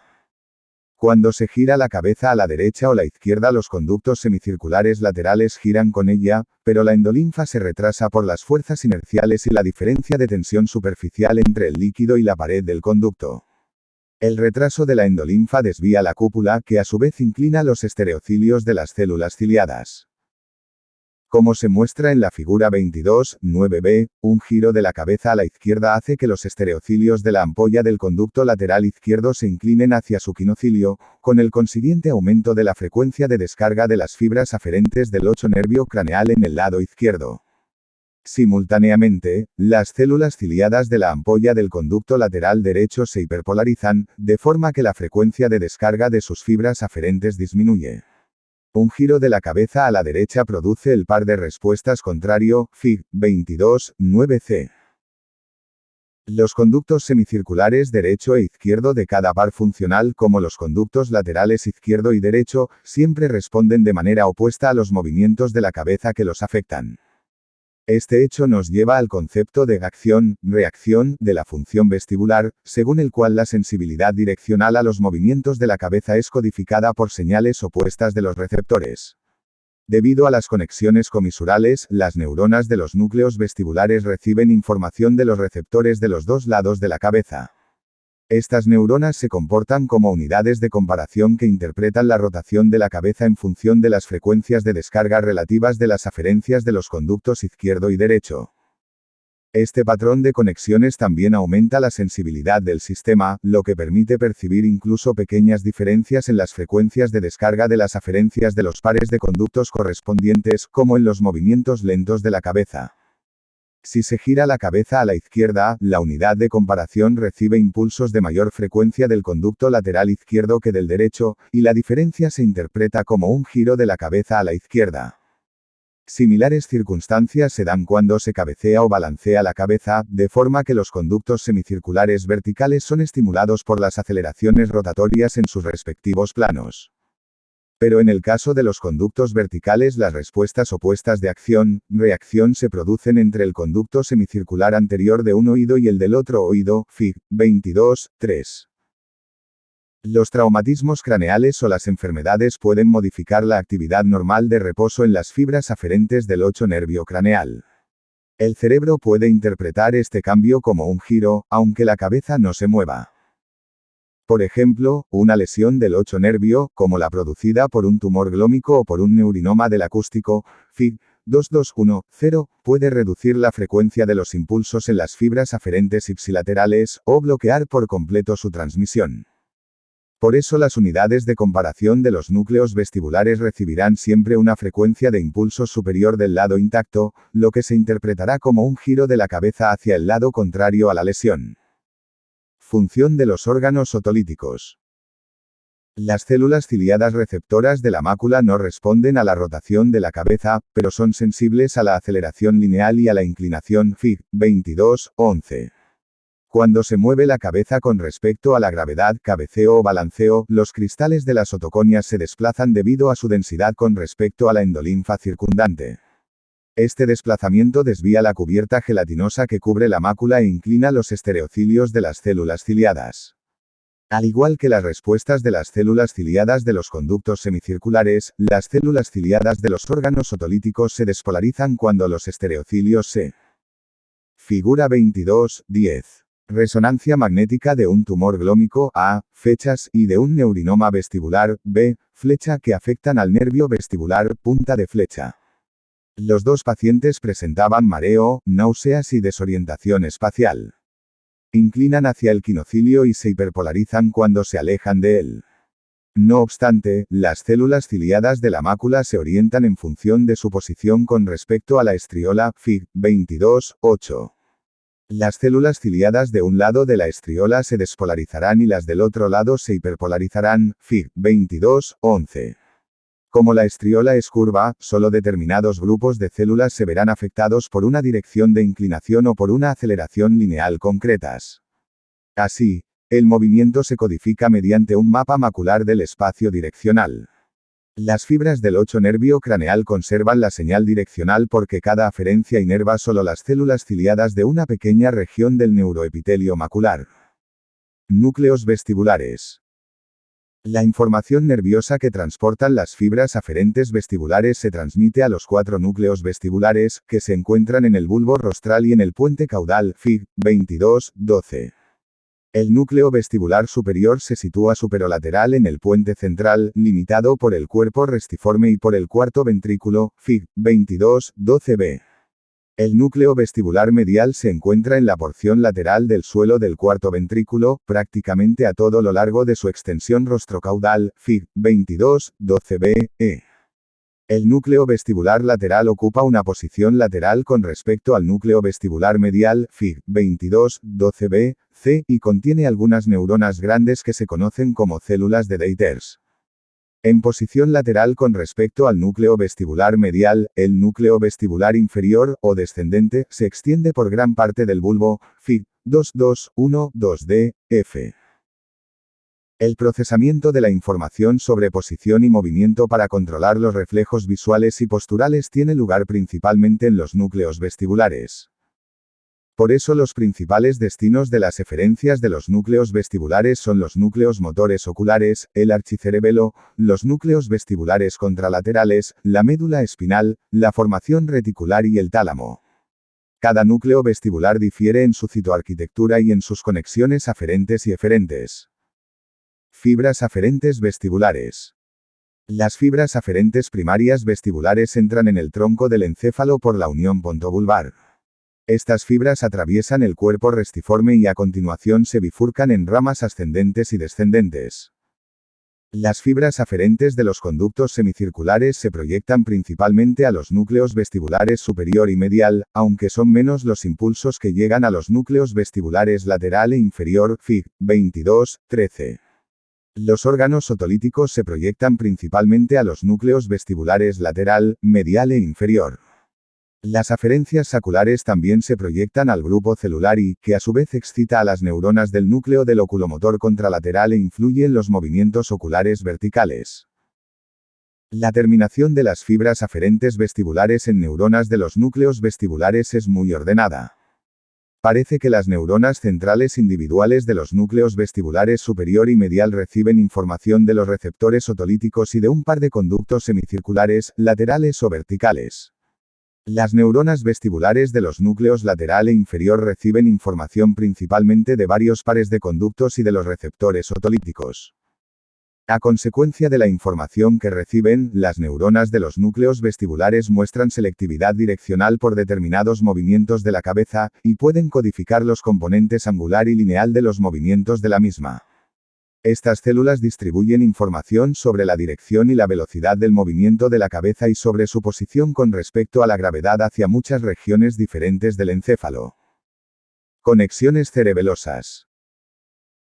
Cuando se gira la cabeza a la derecha o la izquierda, los conductos semicirculares laterales giran con ella, pero la endolinfa se retrasa por las fuerzas inerciales y la diferencia de tensión superficial entre el líquido y la pared del conducto. El retraso de la endolinfa desvía la cúpula, que a su vez inclina los estereocilios de las células ciliadas. Como se muestra en la figura 22, 9b, un giro de la cabeza a la izquierda hace que los estereocilios de la ampolla del conducto lateral izquierdo se inclinen hacia su quinocilio, con el consiguiente aumento de la frecuencia de descarga de las fibras aferentes del 8 nervio craneal en el lado izquierdo. Simultáneamente, las células ciliadas de la ampolla del conducto lateral derecho se hiperpolarizan, de forma que la frecuencia de descarga de sus fibras aferentes disminuye. Un giro de la cabeza a la derecha produce el par de respuestas contrario, Fig. 22, 9c. Los conductos semicirculares derecho e izquierdo de cada par funcional, como los conductos laterales izquierdo y derecho, siempre responden de manera opuesta a los movimientos de la cabeza que los afectan. Este hecho nos lleva al concepto de acción-reacción de la función vestibular, según el cual la sensibilidad direccional a los movimientos de la cabeza es codificada por señales opuestas de los receptores. Debido a las conexiones comisurales, las neuronas de los núcleos vestibulares reciben información de los receptores de los dos lados de la cabeza. Estas neuronas se comportan como unidades de comparación que interpretan la rotación de la cabeza en función de las frecuencias de descarga relativas de las aferencias de los conductos izquierdo y derecho. Este patrón de conexiones también aumenta la sensibilidad del sistema, lo que permite percibir incluso pequeñas diferencias en las frecuencias de descarga de las aferencias de los pares de conductos correspondientes, como en los movimientos lentos de la cabeza. Si se gira la cabeza a la izquierda, la unidad de comparación recibe impulsos de mayor frecuencia del conducto lateral izquierdo que del derecho, y la diferencia se interpreta como un giro de la cabeza a la izquierda. Similares circunstancias se dan cuando se cabecea o balancea la cabeza, de forma que los conductos semicirculares verticales son estimulados por las aceleraciones rotatorias en sus respectivos planos. Pero en el caso de los conductos verticales, las respuestas opuestas de acción-reacción se producen entre el conducto semicircular anterior de un oído y el del otro oído, Fig. 22, 3. Los traumatismos craneales o las enfermedades pueden modificar la actividad normal de reposo en las fibras aferentes del 8 nervio craneal. El cerebro puede interpretar este cambio como un giro, aunque la cabeza no se mueva. Por ejemplo, una lesión del 8 nervio, como la producida por un tumor glómico o por un neurinoma del acústico, Fig. 2210, puede reducir la frecuencia de los impulsos en las fibras aferentes ipsilaterales, o bloquear por completo su transmisión. Por eso las unidades de comparación de los núcleos vestibulares recibirán siempre una frecuencia de impulsos superior del lado intacto, lo que se interpretará como un giro de la cabeza hacia el lado contrario a la lesión. Función de los órganos otolíticos. Las células ciliadas receptoras de la mácula no responden a la rotación de la cabeza, pero son sensibles a la aceleración lineal y a la inclinación Fig. 2211. Cuando se mueve la cabeza con respecto a la gravedad, cabeceo o balanceo, los cristales de las otoconias se desplazan debido a su densidad con respecto a la endolinfa circundante. Este desplazamiento desvía la cubierta gelatinosa que cubre la mácula e inclina los estereocilios de las células ciliadas. Al igual que las respuestas de las células ciliadas de los conductos semicirculares, las células ciliadas de los órganos otolíticos se despolarizan cuando los estereocilios se. Figura 22.10. Resonancia magnética de un tumor glómico, A, fechas, y de un neurinoma vestibular, B, flecha, que afectan al nervio vestibular, punta de flecha. Los dos pacientes presentaban mareo, náuseas y desorientación espacial. Inclinan hacia el quinocilio y se hiperpolarizan cuando se alejan de él. No obstante, las células ciliadas de la mácula se orientan en función de su posición con respecto a la estriola, Fig. 22.8. Las células ciliadas de un lado de la estriola se despolarizarán y las del otro lado se hiperpolarizarán, Fig. 22.11. Como la estriola es curva, solo determinados grupos de células se verán afectados por una dirección de inclinación o por una aceleración lineal concretas. Así, el movimiento se codifica mediante un mapa macular del espacio direccional. Las fibras del 8 nervio craneal conservan la señal direccional porque cada aferencia inerva solo las células ciliadas de una pequeña región del neuroepitelio macular. Núcleos vestibulares. La información nerviosa que transportan las fibras aferentes vestibulares se transmite a los 4 núcleos vestibulares, que se encuentran en el bulbo rostral y en el puente caudal, Fig. 22.12. El núcleo vestibular superior se sitúa superolateral en el puente central, limitado por el cuerpo restiforme y por el cuarto ventrículo, Fig. 22.12b. El núcleo vestibular medial se encuentra en la porción lateral del suelo del cuarto ventrículo, prácticamente a todo lo largo de su extensión rostrocaudal, Fig. 22.12b, e. El núcleo vestibular lateral ocupa una posición lateral con respecto al núcleo vestibular medial, Fig. 22.12b, c, y contiene algunas neuronas grandes que se conocen como células de Deiters. En posición lateral con respecto al núcleo vestibular medial, el núcleo vestibular inferior, o descendente, se extiende por gran parte del bulbo, Fig. 22.1.2d, f. El procesamiento de la información sobre posición y movimiento para controlar los reflejos visuales y posturales tiene lugar principalmente en los núcleos vestibulares. Por eso los principales destinos de las eferencias de los núcleos vestibulares son los núcleos motores oculares, el archicerebelo, los núcleos vestibulares contralaterales, la médula espinal, la formación reticular y el tálamo. Cada núcleo vestibular difiere en su citoarquitectura y en sus conexiones aferentes y eferentes. Fibras aferentes vestibulares. Las fibras aferentes primarias vestibulares entran en el tronco del encéfalo por la unión pontobulbar. Estas fibras atraviesan el cuerpo restiforme y a continuación se bifurcan en ramas ascendentes y descendentes. Las fibras aferentes de los conductos semicirculares se proyectan principalmente a los núcleos vestibulares superior y medial, aunque son menos los impulsos que llegan a los núcleos vestibulares lateral e inferior, Fig. 22.13. Los órganos otolíticos se proyectan principalmente a los núcleos vestibulares lateral, medial e inferior. Las aferencias saculares también se proyectan al grupo celular y, que a su vez excita a las neuronas del núcleo del oculomotor contralateral e influye en los movimientos oculares verticales. La terminación de las fibras aferentes vestibulares en neuronas de los núcleos vestibulares es muy ordenada. Parece que las neuronas centrales individuales de los núcleos vestibulares superior y medial reciben información de los receptores otolíticos y de un par de conductos semicirculares, laterales o verticales. Las neuronas vestibulares de los núcleos lateral e inferior reciben información principalmente de varios pares de conductos y de los receptores otolíticos. A consecuencia de la información que reciben, las neuronas de los núcleos vestibulares muestran selectividad direccional por determinados movimientos de la cabeza, y pueden codificar los componentes angular y lineal de los movimientos de la misma. Estas células distribuyen información sobre la dirección y la velocidad del movimiento de la cabeza y sobre su posición con respecto a la gravedad hacia muchas regiones diferentes del encéfalo. Conexiones cerebelosas.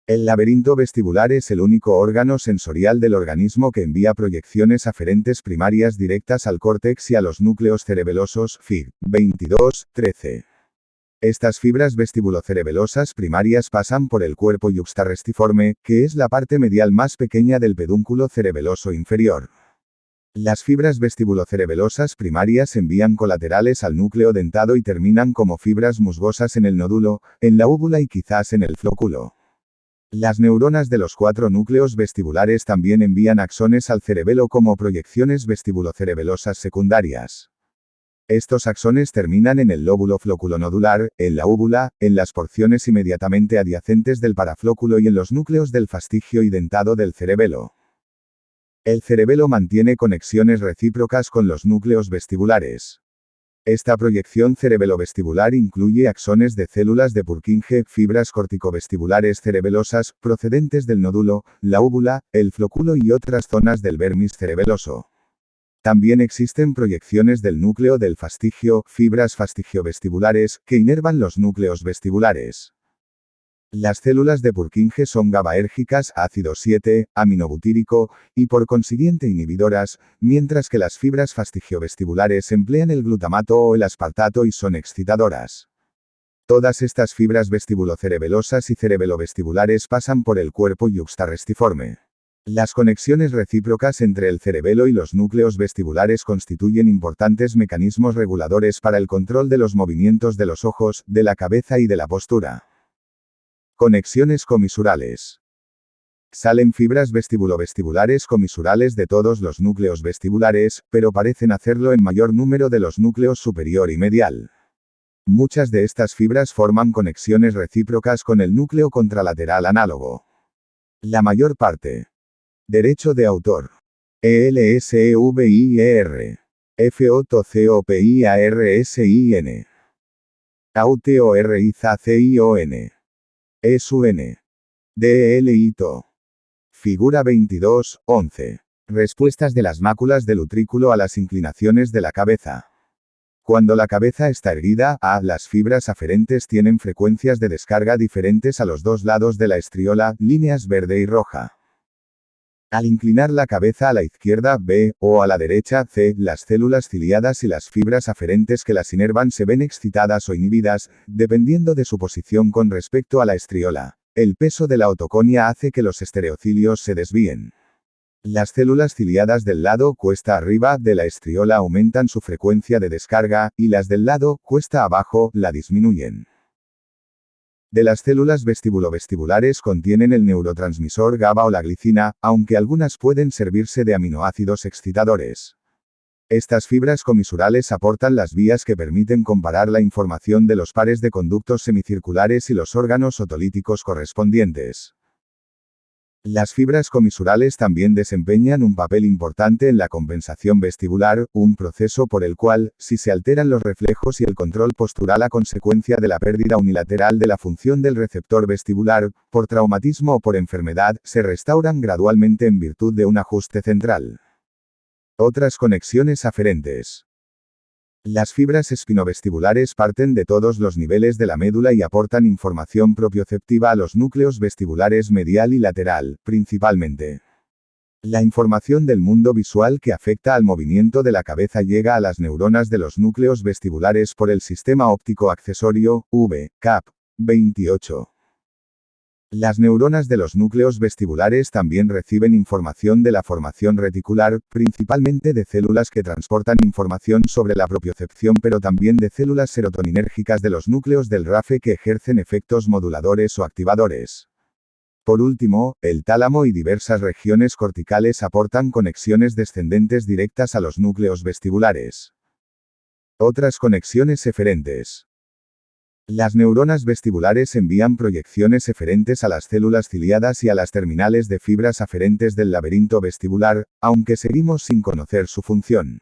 El laberinto vestibular es el único órgano sensorial del organismo que envía proyecciones aferentes primarias directas al córtex y a los núcleos cerebelosos, Fig. 22:13. Estas fibras vestibulocerebelosas primarias pasan por el cuerpo yuxtarrestiforme, que es la parte medial más pequeña del pedúnculo cerebeloso inferior. Las fibras vestibulocerebelosas primarias envían colaterales al núcleo dentado y terminan como fibras musgosas en el nódulo, en la úvula y quizás en el flóculo. Las neuronas de los 4 núcleos vestibulares también envían axones al cerebelo como proyecciones vestibulocerebelosas secundarias. Estos axones terminan en el lóbulo floculonodular, en la úvula, en las porciones inmediatamente adyacentes del paraflóculo y en los núcleos del fastigio y dentado del cerebelo. El cerebelo mantiene conexiones recíprocas con los núcleos vestibulares. Esta proyección cerebelovestibular incluye axones de células de Purkinje, fibras corticovestibulares cerebelosas, procedentes del nódulo, la úvula, el flóculo y otras zonas del vermis cerebeloso. También existen proyecciones del núcleo del fastigio, fibras fastigiovestibulares, que inervan los núcleos vestibulares. Las células de Purkinje son GABAérgicas, ácido 7, aminobutírico, y por consiguiente inhibidoras, mientras que las fibras fastigiovestibulares emplean el glutamato o el aspartato y son excitadoras. Todas estas fibras vestibulocerebelosas y cerebelovestibulares pasan por el cuerpo yuxtarrestiforme. Las conexiones recíprocas entre el cerebelo y los núcleos vestibulares constituyen importantes mecanismos reguladores para el control de los movimientos de los ojos, de la cabeza y de la postura. Conexiones comisurales. Salen fibras vestibulovestibulares comisurales de todos los núcleos vestibulares, pero parecen hacerlo en mayor número de los núcleos superior y medial. Muchas de estas fibras forman conexiones recíprocas con el núcleo contralateral análogo. La mayor parte. Derecho de autor. ELSEVIER. FOTCOPIARSIN. AUTORIZACION. ESUN. DELITO. Figura 22:11. Respuestas de las máculas del utrículo a las inclinaciones de la cabeza. Cuando la cabeza está erguida, las fibras aferentes tienen frecuencias de descarga diferentes a los dos lados de la estriola, líneas verde y roja. Al inclinar la cabeza a la izquierda, B, o a la derecha, C, las células ciliadas y las fibras aferentes que las inervan se ven excitadas o inhibidas, dependiendo de su posición con respecto a la estriola. El peso de la otoconia hace que los estereocilios se desvíen. Las células ciliadas del lado cuesta arriba de la estriola aumentan su frecuencia de descarga, y las del lado cuesta abajo la disminuyen. De las células vestibulovestibulares contienen el neurotransmisor GABA o la glicina, aunque algunas pueden servirse de aminoácidos excitadores. Estas fibras comisurales aportan las vías que permiten comparar la información de los pares de conductos semicirculares y los órganos otolíticos correspondientes. Las fibras comisurales también desempeñan un papel importante en la compensación vestibular, un proceso por el cual, si se alteran los reflejos y el control postural a consecuencia de la pérdida unilateral de la función del receptor vestibular, por traumatismo o por enfermedad, se restauran gradualmente en virtud de un ajuste central. Otras conexiones aferentes. Las fibras espinovestibulares parten de todos los niveles de la médula y aportan información propioceptiva a los núcleos vestibulares medial y lateral, principalmente. La información del mundo visual que afecta al movimiento de la cabeza llega a las neuronas de los núcleos vestibulares por el sistema óptico accesorio, V-CAP. 28. Las neuronas de los núcleos vestibulares también reciben información de la formación reticular, principalmente de células que transportan información sobre la propiocepción, pero también de células serotoninérgicas de los núcleos del RAFE que ejercen efectos moduladores o activadores. Por último, el tálamo y diversas regiones corticales aportan conexiones descendentes directas a los núcleos vestibulares. Otras conexiones eferentes. Las neuronas vestibulares envían proyecciones eferentes a las células ciliadas y a las terminales de fibras aferentes del laberinto vestibular, aunque seguimos sin conocer su función.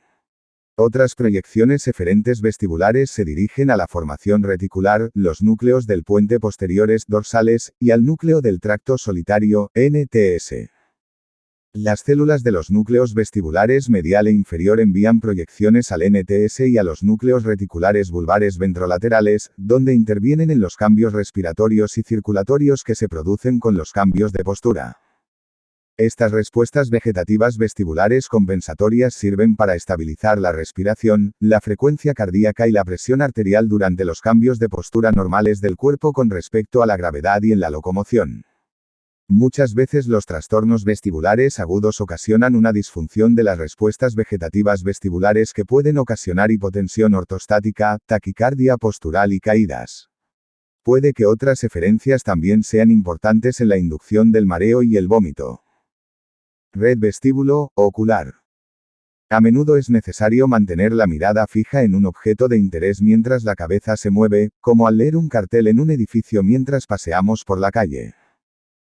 Otras proyecciones eferentes vestibulares se dirigen a la formación reticular, los núcleos del puente posteriores dorsales, y al núcleo del tracto solitario, NTS. Las células de los núcleos vestibulares medial e inferior envían proyecciones al NTS y a los núcleos reticulares vulvares ventrolaterales, donde intervienen en los cambios respiratorios y circulatorios que se producen con los cambios de postura. Estas respuestas vegetativas vestibulares compensatorias sirven para estabilizar la respiración, la frecuencia cardíaca y la presión arterial durante los cambios de postura normales del cuerpo con respecto a la gravedad y en la locomoción. Muchas veces los trastornos vestibulares agudos ocasionan una disfunción de las respuestas vegetativas vestibulares que pueden ocasionar hipotensión ortostática, taquicardia postural y caídas. Puede que otras eferencias también sean importantes en la inducción del mareo y el vómito. Red vestíbulo ocular. A menudo es necesario mantener la mirada fija en un objeto de interés mientras la cabeza se mueve, como al leer un cartel en un edificio mientras paseamos por la calle.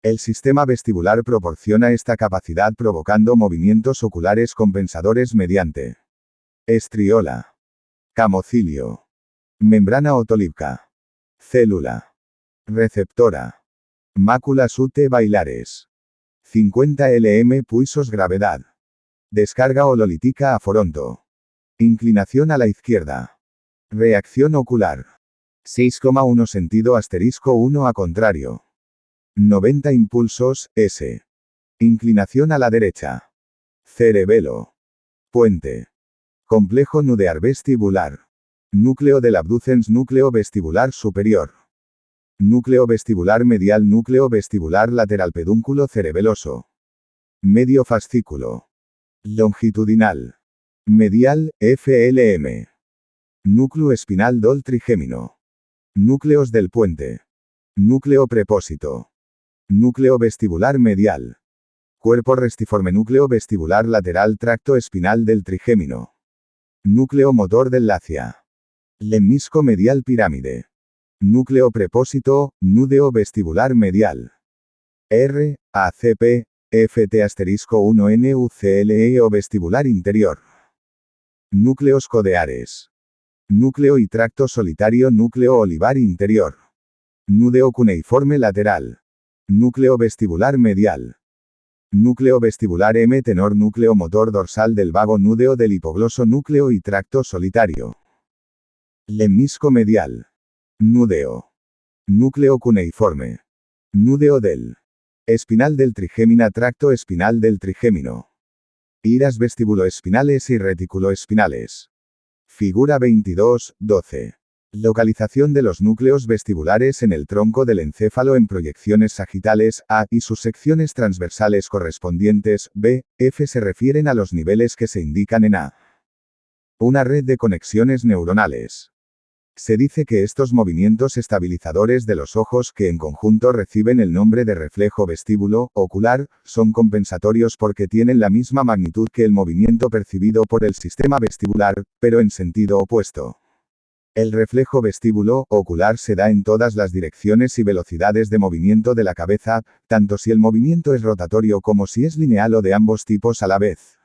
El sistema vestibular proporciona esta capacidad provocando movimientos oculares compensadores mediante estriola, camocilio, membrana otolíptica, célula, receptora, máculas UT bailares, 50 lm pulsos gravedad, descarga hololítica a Foronto, inclinación a la izquierda, reacción ocular, 6,1 sentido asterisco 1 a contrario. 90 impulsos, S. Inclinación a la derecha. Cerebelo. Puente. Complejo nudear vestibular. Núcleo del abducens núcleo vestibular superior. Núcleo vestibular medial núcleo vestibular lateral pedúnculo cerebeloso. Medio fascículo. Longitudinal. Medial, FLM. Núcleo espinal dol trigémino. Núcleos del puente. Núcleo prepósito. Núcleo vestibular medial. Cuerpo restiforme núcleo vestibular lateral tracto espinal del trigémino. Núcleo motor del lacia. Lemnisco medial pirámide. Núcleo prepósito, núdeo vestibular medial. R, ACP, FT asterisco 1 NUCLE o vestibular interior. Núcleos codeares. Núcleo y tracto solitario núcleo olivar interior. Núdeo cuneiforme lateral. Núcleo vestibular medial. Núcleo vestibular M tenor núcleo motor dorsal del vago núdeo del hipogloso núcleo y tracto solitario. Lemnisco medial. Núdeo. Núcleo cuneiforme. Núdeo del espinal del trigémina tracto espinal del trigémino. Iras vestibuloespinales y reticuloespinales. Figura 22, 12. Localización de los núcleos vestibulares en el tronco del encéfalo en proyecciones sagitales, A, y sus secciones transversales correspondientes, B, F se refieren a los niveles que se indican en A. Una red de conexiones neuronales. Se dice que estos movimientos estabilizadores de los ojos que en conjunto reciben el nombre de reflejo vestíbulo ocular, son compensatorios porque tienen la misma magnitud que el movimiento percibido por el sistema vestibular, pero en sentido opuesto. El reflejo vestíbulo ocular se da en todas las direcciones y velocidades de movimiento de la cabeza, tanto si el movimiento es rotatorio como si es lineal o de ambos tipos a la vez.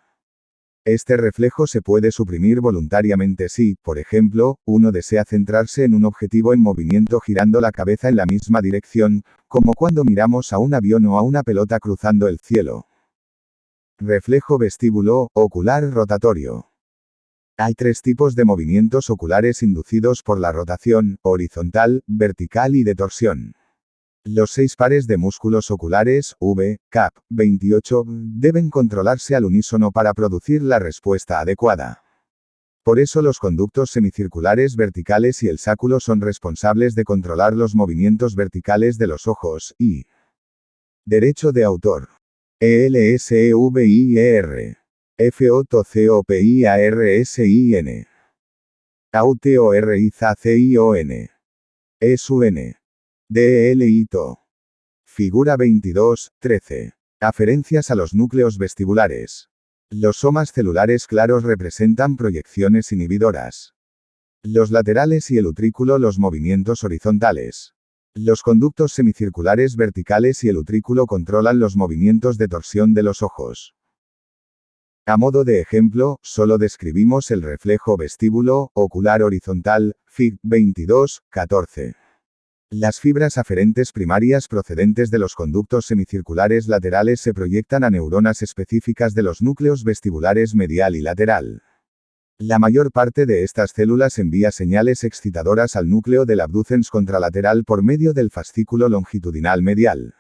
Este reflejo se puede suprimir voluntariamente si, por ejemplo, uno desea centrarse en un objetivo en movimiento girando la cabeza en la misma dirección, como cuando miramos a un avión o a una pelota cruzando el cielo. Reflejo vestíbulo ocular rotatorio. Hay tres tipos de movimientos oculares inducidos por la rotación, horizontal, vertical y de torsión. Los 6 pares de músculos oculares, V, CAP, 28, deben controlarse al unísono para producir la respuesta adecuada. Por eso los conductos semicirculares verticales y el sáculo son responsables de controlar los movimientos verticales de los ojos, y derecho de autor. ELSEVIER. FOTOCOPIARSIN. AUTORIZACION. ESUN. DELITO. Figura 22, 13. Aferencias a los núcleos vestibulares. Los somas celulares claros representan proyecciones inhibidoras. Los laterales y el utrículo los movimientos horizontales. Los conductos semicirculares verticales y el utrículo controlan los movimientos de torsión de los ojos. A modo de ejemplo, solo describimos el reflejo vestíbulo ocular horizontal, Fig. 22, 14. Las fibras aferentes primarias procedentes de los conductos semicirculares laterales se proyectan a neuronas específicas de los núcleos vestibulares medial y lateral. La mayor parte de estas células envía señales excitadoras al núcleo del abducens contralateral por medio del fascículo longitudinal medial.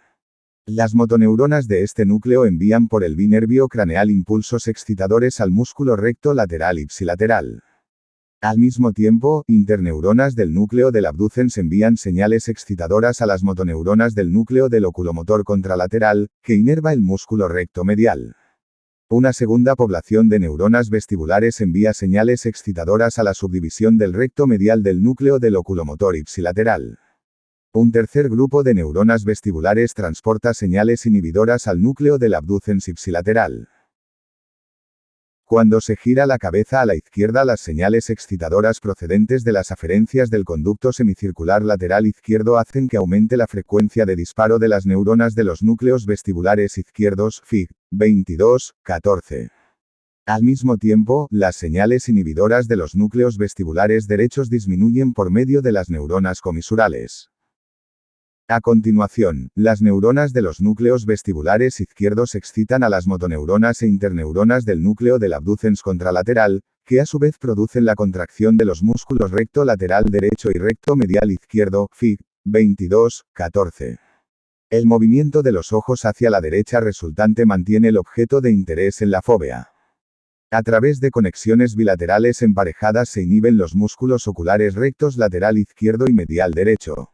Las motoneuronas de este núcleo envían por el binervio craneal impulsos excitadores al músculo recto lateral ipsilateral. Al mismo tiempo, interneuronas del núcleo del abducens envían señales excitadoras a las motoneuronas del núcleo del oculomotor contralateral, que inerva el músculo recto medial. Una segunda población de neuronas vestibulares envía señales excitadoras a la subdivisión del recto medial del núcleo del oculomotor ipsilateral. Un tercer grupo de neuronas vestibulares transporta señales inhibidoras al núcleo del abducens ipsilateral. Cuando se gira la cabeza a la izquierda, las señales excitadoras procedentes de las aferencias del conducto semicircular lateral izquierdo hacen que aumente la frecuencia de disparo de las neuronas de los núcleos vestibulares izquierdos, Fig. 22, 14. Al mismo tiempo, las señales inhibidoras de los núcleos vestibulares derechos disminuyen por medio de las neuronas comisurales. A continuación, las neuronas de los núcleos vestibulares izquierdos excitan a las motoneuronas e interneuronas del núcleo del abducens contralateral, que a su vez producen la contracción de los músculos recto lateral derecho y recto medial izquierdo, Fig. 22, 14. El movimiento de los ojos hacia la derecha resultante mantiene el objeto de interés en la fóvea. A través de conexiones bilaterales emparejadas se inhiben los músculos oculares rectos lateral izquierdo y medial derecho.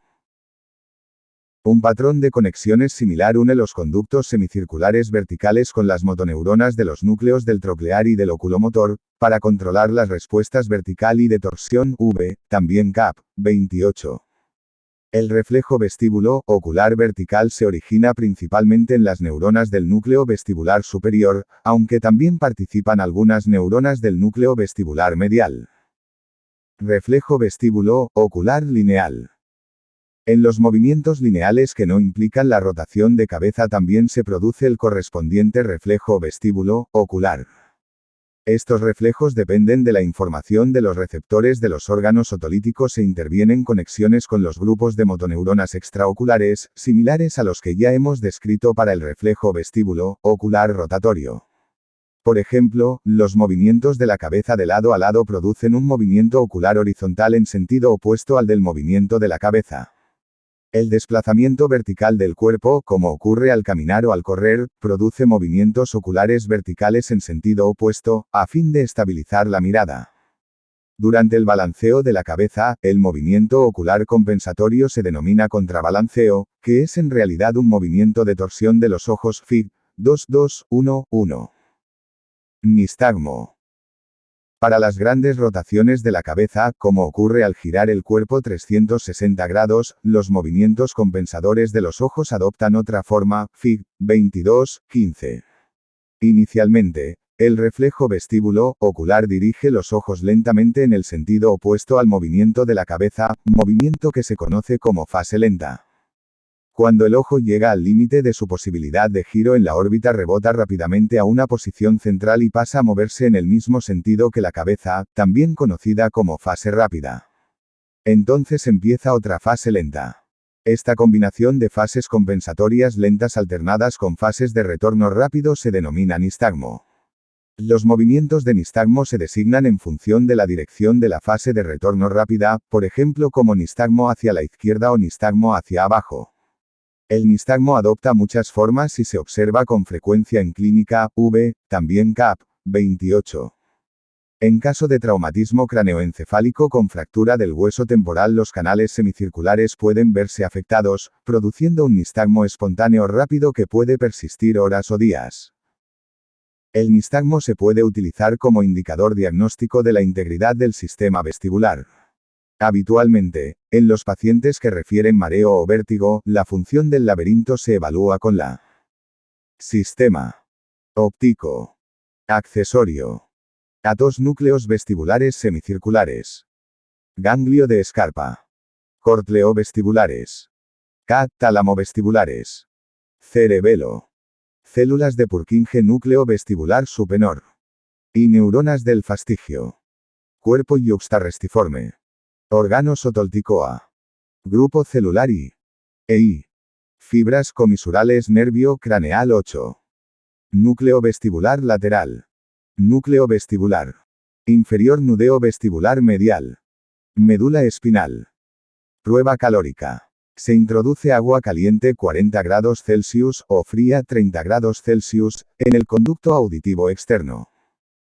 Un patrón de conexiones similar une los conductos semicirculares verticales con las motoneuronas de los núcleos del troclear y del oculomotor, para controlar las respuestas vertical y de torsión, V, también Cap. 28. El reflejo vestíbulo ocular vertical se origina principalmente en las neuronas del núcleo vestibular superior, aunque también participan algunas neuronas del núcleo vestibular medial. Reflejo vestíbulo ocular lineal. En los movimientos lineales que no implican la rotación de cabeza también se produce el correspondiente reflejo vestíbulo ocular. Estos reflejos dependen de la información de los receptores de los órganos otolíticos e intervienen conexiones con los grupos de motoneuronas extraoculares, similares a los que ya hemos descrito para el reflejo vestíbulo ocular rotatorio. Por ejemplo, los movimientos de la cabeza de lado a lado producen un movimiento ocular horizontal en sentido opuesto al del movimiento de la cabeza. El desplazamiento vertical del cuerpo, como ocurre al caminar o al correr, produce movimientos oculares verticales en sentido opuesto, a fin de estabilizar la mirada. Durante el balanceo de la cabeza, el movimiento ocular compensatorio se denomina contrabalanceo, que es en realidad un movimiento de torsión de los ojos, Fig. 2211. Nistagmo. Para las grandes rotaciones de la cabeza, como ocurre al girar el cuerpo 360 grados, los movimientos compensadores de los ojos adoptan otra forma, Fig. 22:15. Inicialmente, el reflejo vestíbulo ocular dirige los ojos lentamente en el sentido opuesto al movimiento de la cabeza, movimiento que se conoce como fase lenta. Cuando el ojo llega al límite de su posibilidad de giro en la órbita, rebota rápidamente a una posición central y pasa a moverse en el mismo sentido que la cabeza, también conocida como fase rápida. Entonces empieza otra fase lenta. Esta combinación de fases compensatorias lentas alternadas con fases de retorno rápido se denomina nistagmo. Los movimientos de nistagmo se designan en función de la dirección de la fase de retorno rápida, por ejemplo como nistagmo hacia la izquierda o nistagmo hacia abajo. El nistagmo adopta muchas formas y se observa con frecuencia en clínica, V, también Cap. 28. En caso de traumatismo craneoencefálico con fractura del hueso temporal, los canales semicirculares pueden verse afectados, produciendo un nistagmo espontáneo rápido que puede persistir horas o días. El nistagmo se puede utilizar como indicador diagnóstico de la integridad del sistema vestibular. Habitualmente, en los pacientes que refieren mareo o vértigo, la función del laberinto se evalúa con la sistema óptico accesorio a dos núcleos vestibulares semicirculares. Ganglio de Scarpa. Cortleovestibulares. K. Talamovestibulares. Cerebelo. Células de Purkinje núcleo vestibular superior. Y neuronas del fastigio. Cuerpo yuxtarrestiforme. Órgano sotolticoa. Grupo celular I. I. Fibras comisurales nervio craneal 8. Núcleo vestibular lateral. Núcleo vestibular. Inferior nudeo vestibular medial. Médula espinal. Prueba calórica. Se introduce agua caliente 40 grados Celsius o fría 30 grados Celsius en el conducto auditivo externo.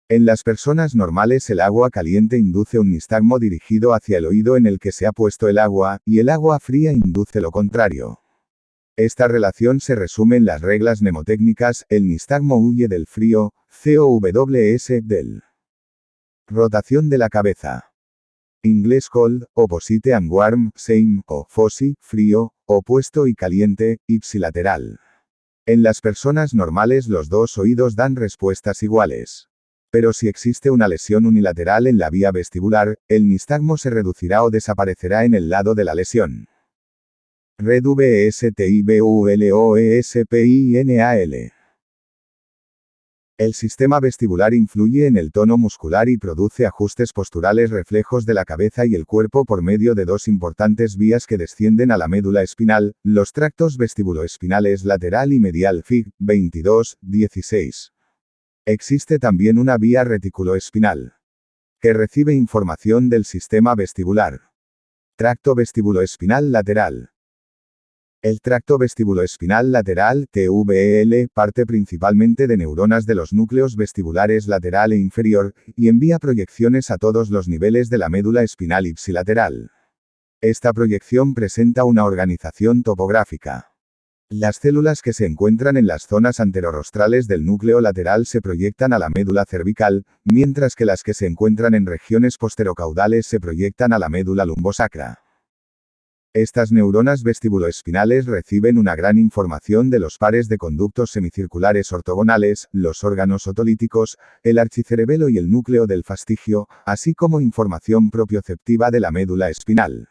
En las personas normales el agua caliente induce un nistagmo dirigido hacia el oído en el que se ha puesto el agua, y el agua fría induce lo contrario. Esta relación se resume en las reglas mnemotécnicas: el nistagmo huye del frío, COWS del. Rotación de la cabeza. Inglés cold, opposite and warm, same, o fossi, frío, opuesto y caliente, ipsilateral. En las personas normales los dos oídos dan respuestas iguales. Pero si existe una lesión unilateral en la vía vestibular, el nistagmo se reducirá o desaparecerá en el lado de la lesión. Red VSTIBULOESPINAL. El sistema vestibular influye en el tono muscular y produce ajustes posturales reflejos de la cabeza y el cuerpo por medio de dos importantes vías que descienden a la médula espinal, los tractos vestibuloespinales lateral y medial Fig. 22, 16. Existe también una vía reticuloespinal, que recibe información del sistema vestibular. Tracto vestibuloespinal lateral. El tracto vestibuloespinal lateral, TVL, parte principalmente de neuronas de los núcleos vestibulares lateral e inferior, y envía proyecciones a todos los niveles de la médula espinal ipsilateral. Esta proyección presenta una organización topográfica. Las células que se encuentran en las zonas anterorostrales del núcleo lateral se proyectan a la médula cervical, mientras que las que se encuentran en regiones posterocaudales se proyectan a la médula lumbosacra. Estas neuronas vestibuloespinales reciben una gran información de los pares de conductos semicirculares ortogonales, los órganos otolíticos, el archicerebelo y el núcleo del fastigio, así como información propioceptiva de la médula espinal.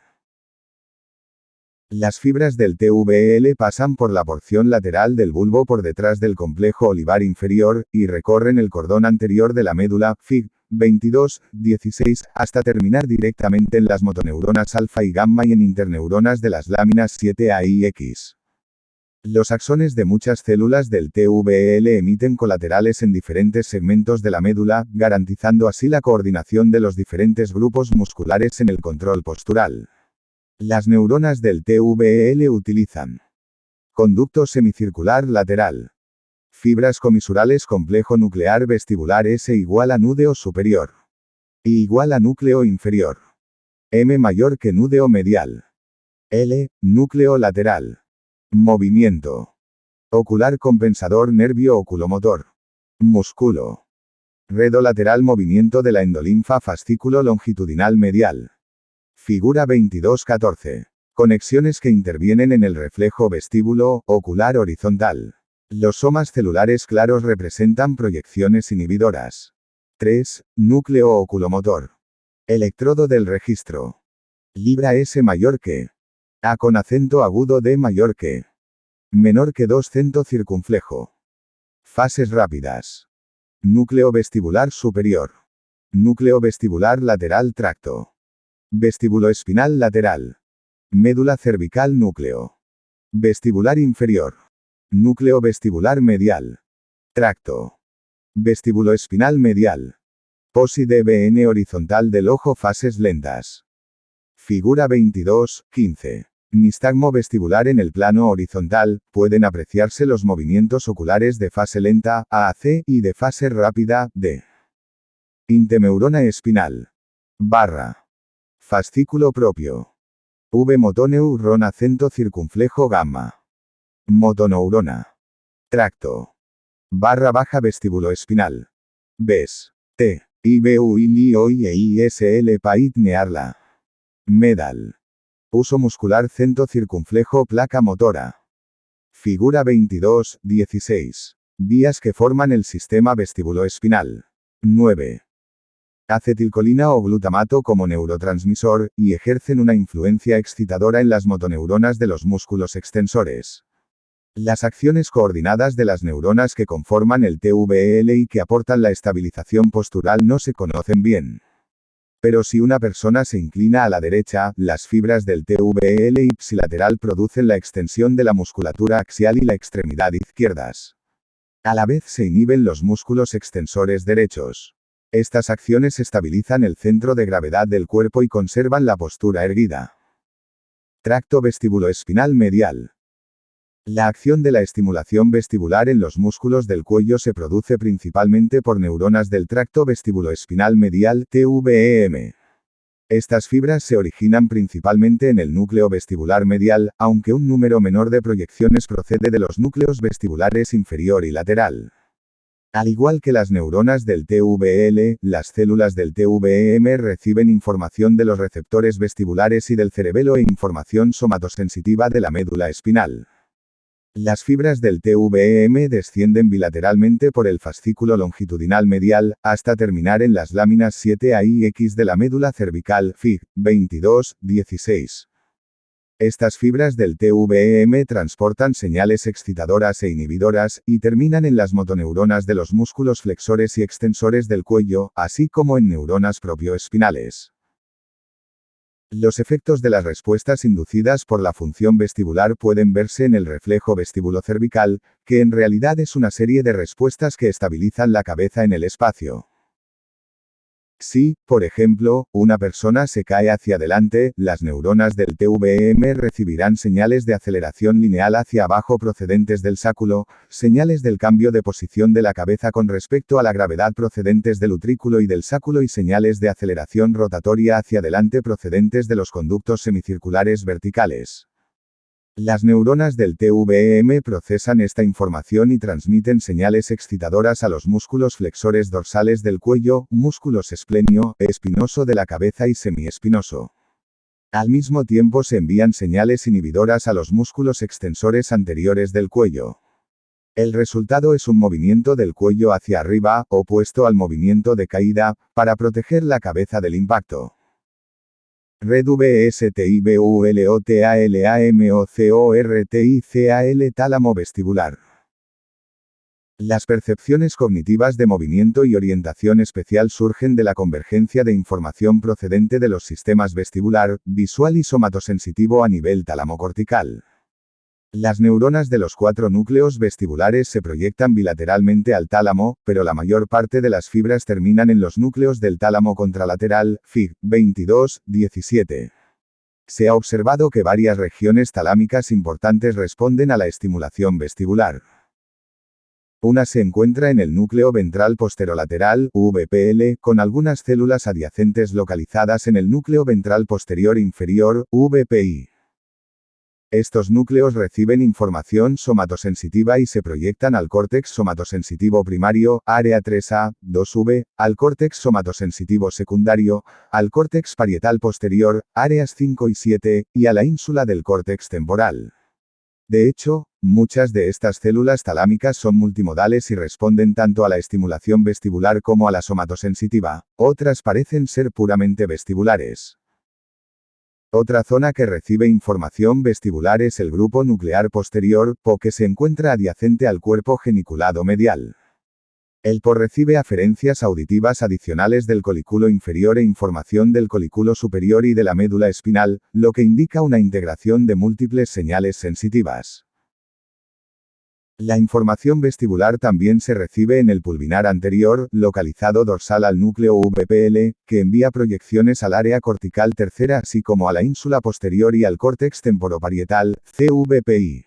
Las fibras del TVL pasan por la porción lateral del bulbo por detrás del complejo olivar inferior, y recorren el cordón anterior de la médula, Fig. 22, 16, hasta terminar directamente en las motoneuronas alfa y gamma y en interneuronas de las láminas 7A y X. Los axones de muchas células del TVL emiten colaterales en diferentes segmentos de la médula, garantizando así la coordinación de los diferentes grupos musculares en el control postural. Las neuronas del TVL utilizan conducto semicircular lateral. Fibras comisurales complejo nuclear vestibular S igual a núdeo superior. I igual a núcleo inferior. M mayor que núdeo medial. L, núcleo lateral. Movimiento. Ocular compensador nervio oculomotor. Músculo. Redo lateral movimiento de la endolinfa fascículo longitudinal medial. Figura 22-14. Conexiones que intervienen en el reflejo vestíbulo ocular horizontal. Los somas celulares claros representan proyecciones inhibidoras. 3. Núcleo oculomotor. Electrodo del registro. Libra S mayor que. A con acento agudo D mayor que. Menor que 2 cento circunflejo. Fases rápidas. Núcleo vestibular superior. Núcleo vestibular lateral tracto. Vestíbulo espinal lateral. Médula cervical núcleo. Vestibular inferior. Núcleo vestibular medial. Tracto. Vestíbulo espinal medial. Posi DBN horizontal del ojo fases lentas. Figura 22, 15. Nistagmo vestibular en el plano horizontal, pueden apreciarse los movimientos oculares de fase lenta, AAC, y de fase rápida, D. Intemeurona espinal. Barra. Fascículo propio. V motoneuron acento circunflejo gamma. Motoneurona. Tracto. Barra baja vestíbulo espinal. Ves. T. IBU ILIOI e ISL PAIT nearla. Medal. Uso muscular cento circunflejo placa motora. Figura 22, 16. Vías que forman el sistema vestíbulo espinal. 9. acetilcolina o glutamato como neurotransmisor, y ejercen una influencia excitadora en las motoneuronas de los músculos extensores. Las acciones coordinadas de las neuronas que conforman el TVL y que aportan la estabilización postural no se conocen bien. Pero si una persona se inclina a la derecha, las fibras del TVL ipsilateral producen la extensión de la musculatura axial y la extremidad izquierdas. A la vez se inhiben los músculos extensores derechos. Estas acciones estabilizan el centro de gravedad del cuerpo y conservan la postura erguida. Tracto vestibuloespinal medial. La acción de la estimulación vestibular en los músculos del cuello se produce principalmente por neuronas del tracto vestibuloespinal medial, TVEM. Estas fibras se originan principalmente en el núcleo vestibular medial, aunque un número menor de proyecciones procede de los núcleos vestibulares inferior y lateral. Al igual que las neuronas del TVL, las células del TVEM reciben información de los receptores vestibulares y del cerebelo e información somatosensitiva de la médula espinal. Las fibras del TVEM descienden bilateralmente por el fascículo longitudinal medial, hasta terminar en las láminas 7A y X de la médula cervical, Fig. 22-16. Estas fibras del TVEM transportan señales excitadoras e inhibidoras, y terminan en las motoneuronas de los músculos flexores y extensores del cuello, así como en neuronas propioespinales. Los efectos de las respuestas inducidas por la función vestibular pueden verse en el reflejo vestibulocervical, que en realidad es una serie de respuestas que estabilizan la cabeza en el espacio. Si, por ejemplo, una persona se cae hacia adelante, las neuronas del TVEM recibirán señales de aceleración lineal hacia abajo procedentes del sáculo, señales del cambio de posición de la cabeza con respecto a la gravedad procedentes del utrículo y del sáculo y señales de aceleración rotatoria hacia adelante procedentes de los conductos semicirculares verticales. Las neuronas del TVEM procesan esta información y transmiten señales excitadoras a los músculos flexores dorsales del cuello, músculos esplenio, espinoso de la cabeza y semiespinoso. Al mismo tiempo se envían señales inhibidoras a los músculos extensores anteriores del cuello. El resultado es un movimiento del cuello hacia arriba, opuesto al movimiento de caída, para proteger la cabeza del impacto. Red VSTIBULOTALAMOCORTICAL tálamo vestibular. Las percepciones cognitivas de movimiento y orientación especial surgen de la convergencia de información procedente de los sistemas vestibular, visual y somatosensitivo a nivel tálamo-cortical. Las neuronas de los 4 núcleos vestibulares se proyectan bilateralmente al tálamo, pero la mayor parte de las fibras terminan en los núcleos del tálamo contralateral, Fig. 22-17. Se ha observado que varias regiones talámicas importantes responden a la estimulación vestibular. Una se encuentra en el núcleo ventral posterolateral, VPL, con algunas células adyacentes localizadas en el núcleo ventral posterior inferior, VPI. Estos núcleos reciben información somatosensitiva y se proyectan al córtex somatosensitivo primario, área 3A, 2V, al córtex somatosensitivo secundario, al córtex parietal posterior, áreas 5 y 7, y a la ínsula del córtex temporal. De hecho, muchas de estas células talámicas son multimodales y responden tanto a la estimulación vestibular como a la somatosensitiva, otras parecen ser puramente vestibulares. Otra zona que recibe información vestibular es el grupo nuclear posterior, PO, que se encuentra adyacente al cuerpo geniculado medial. El PO recibe aferencias auditivas adicionales del colículo inferior e información del colículo superior y de la médula espinal, lo que indica una integración de múltiples señales sensitivas. La información vestibular también se recibe en el pulvinar anterior, localizado dorsal al núcleo VPL, que envía proyecciones al área cortical tercera así como a la ínsula posterior y al córtex temporoparietal, CVPI.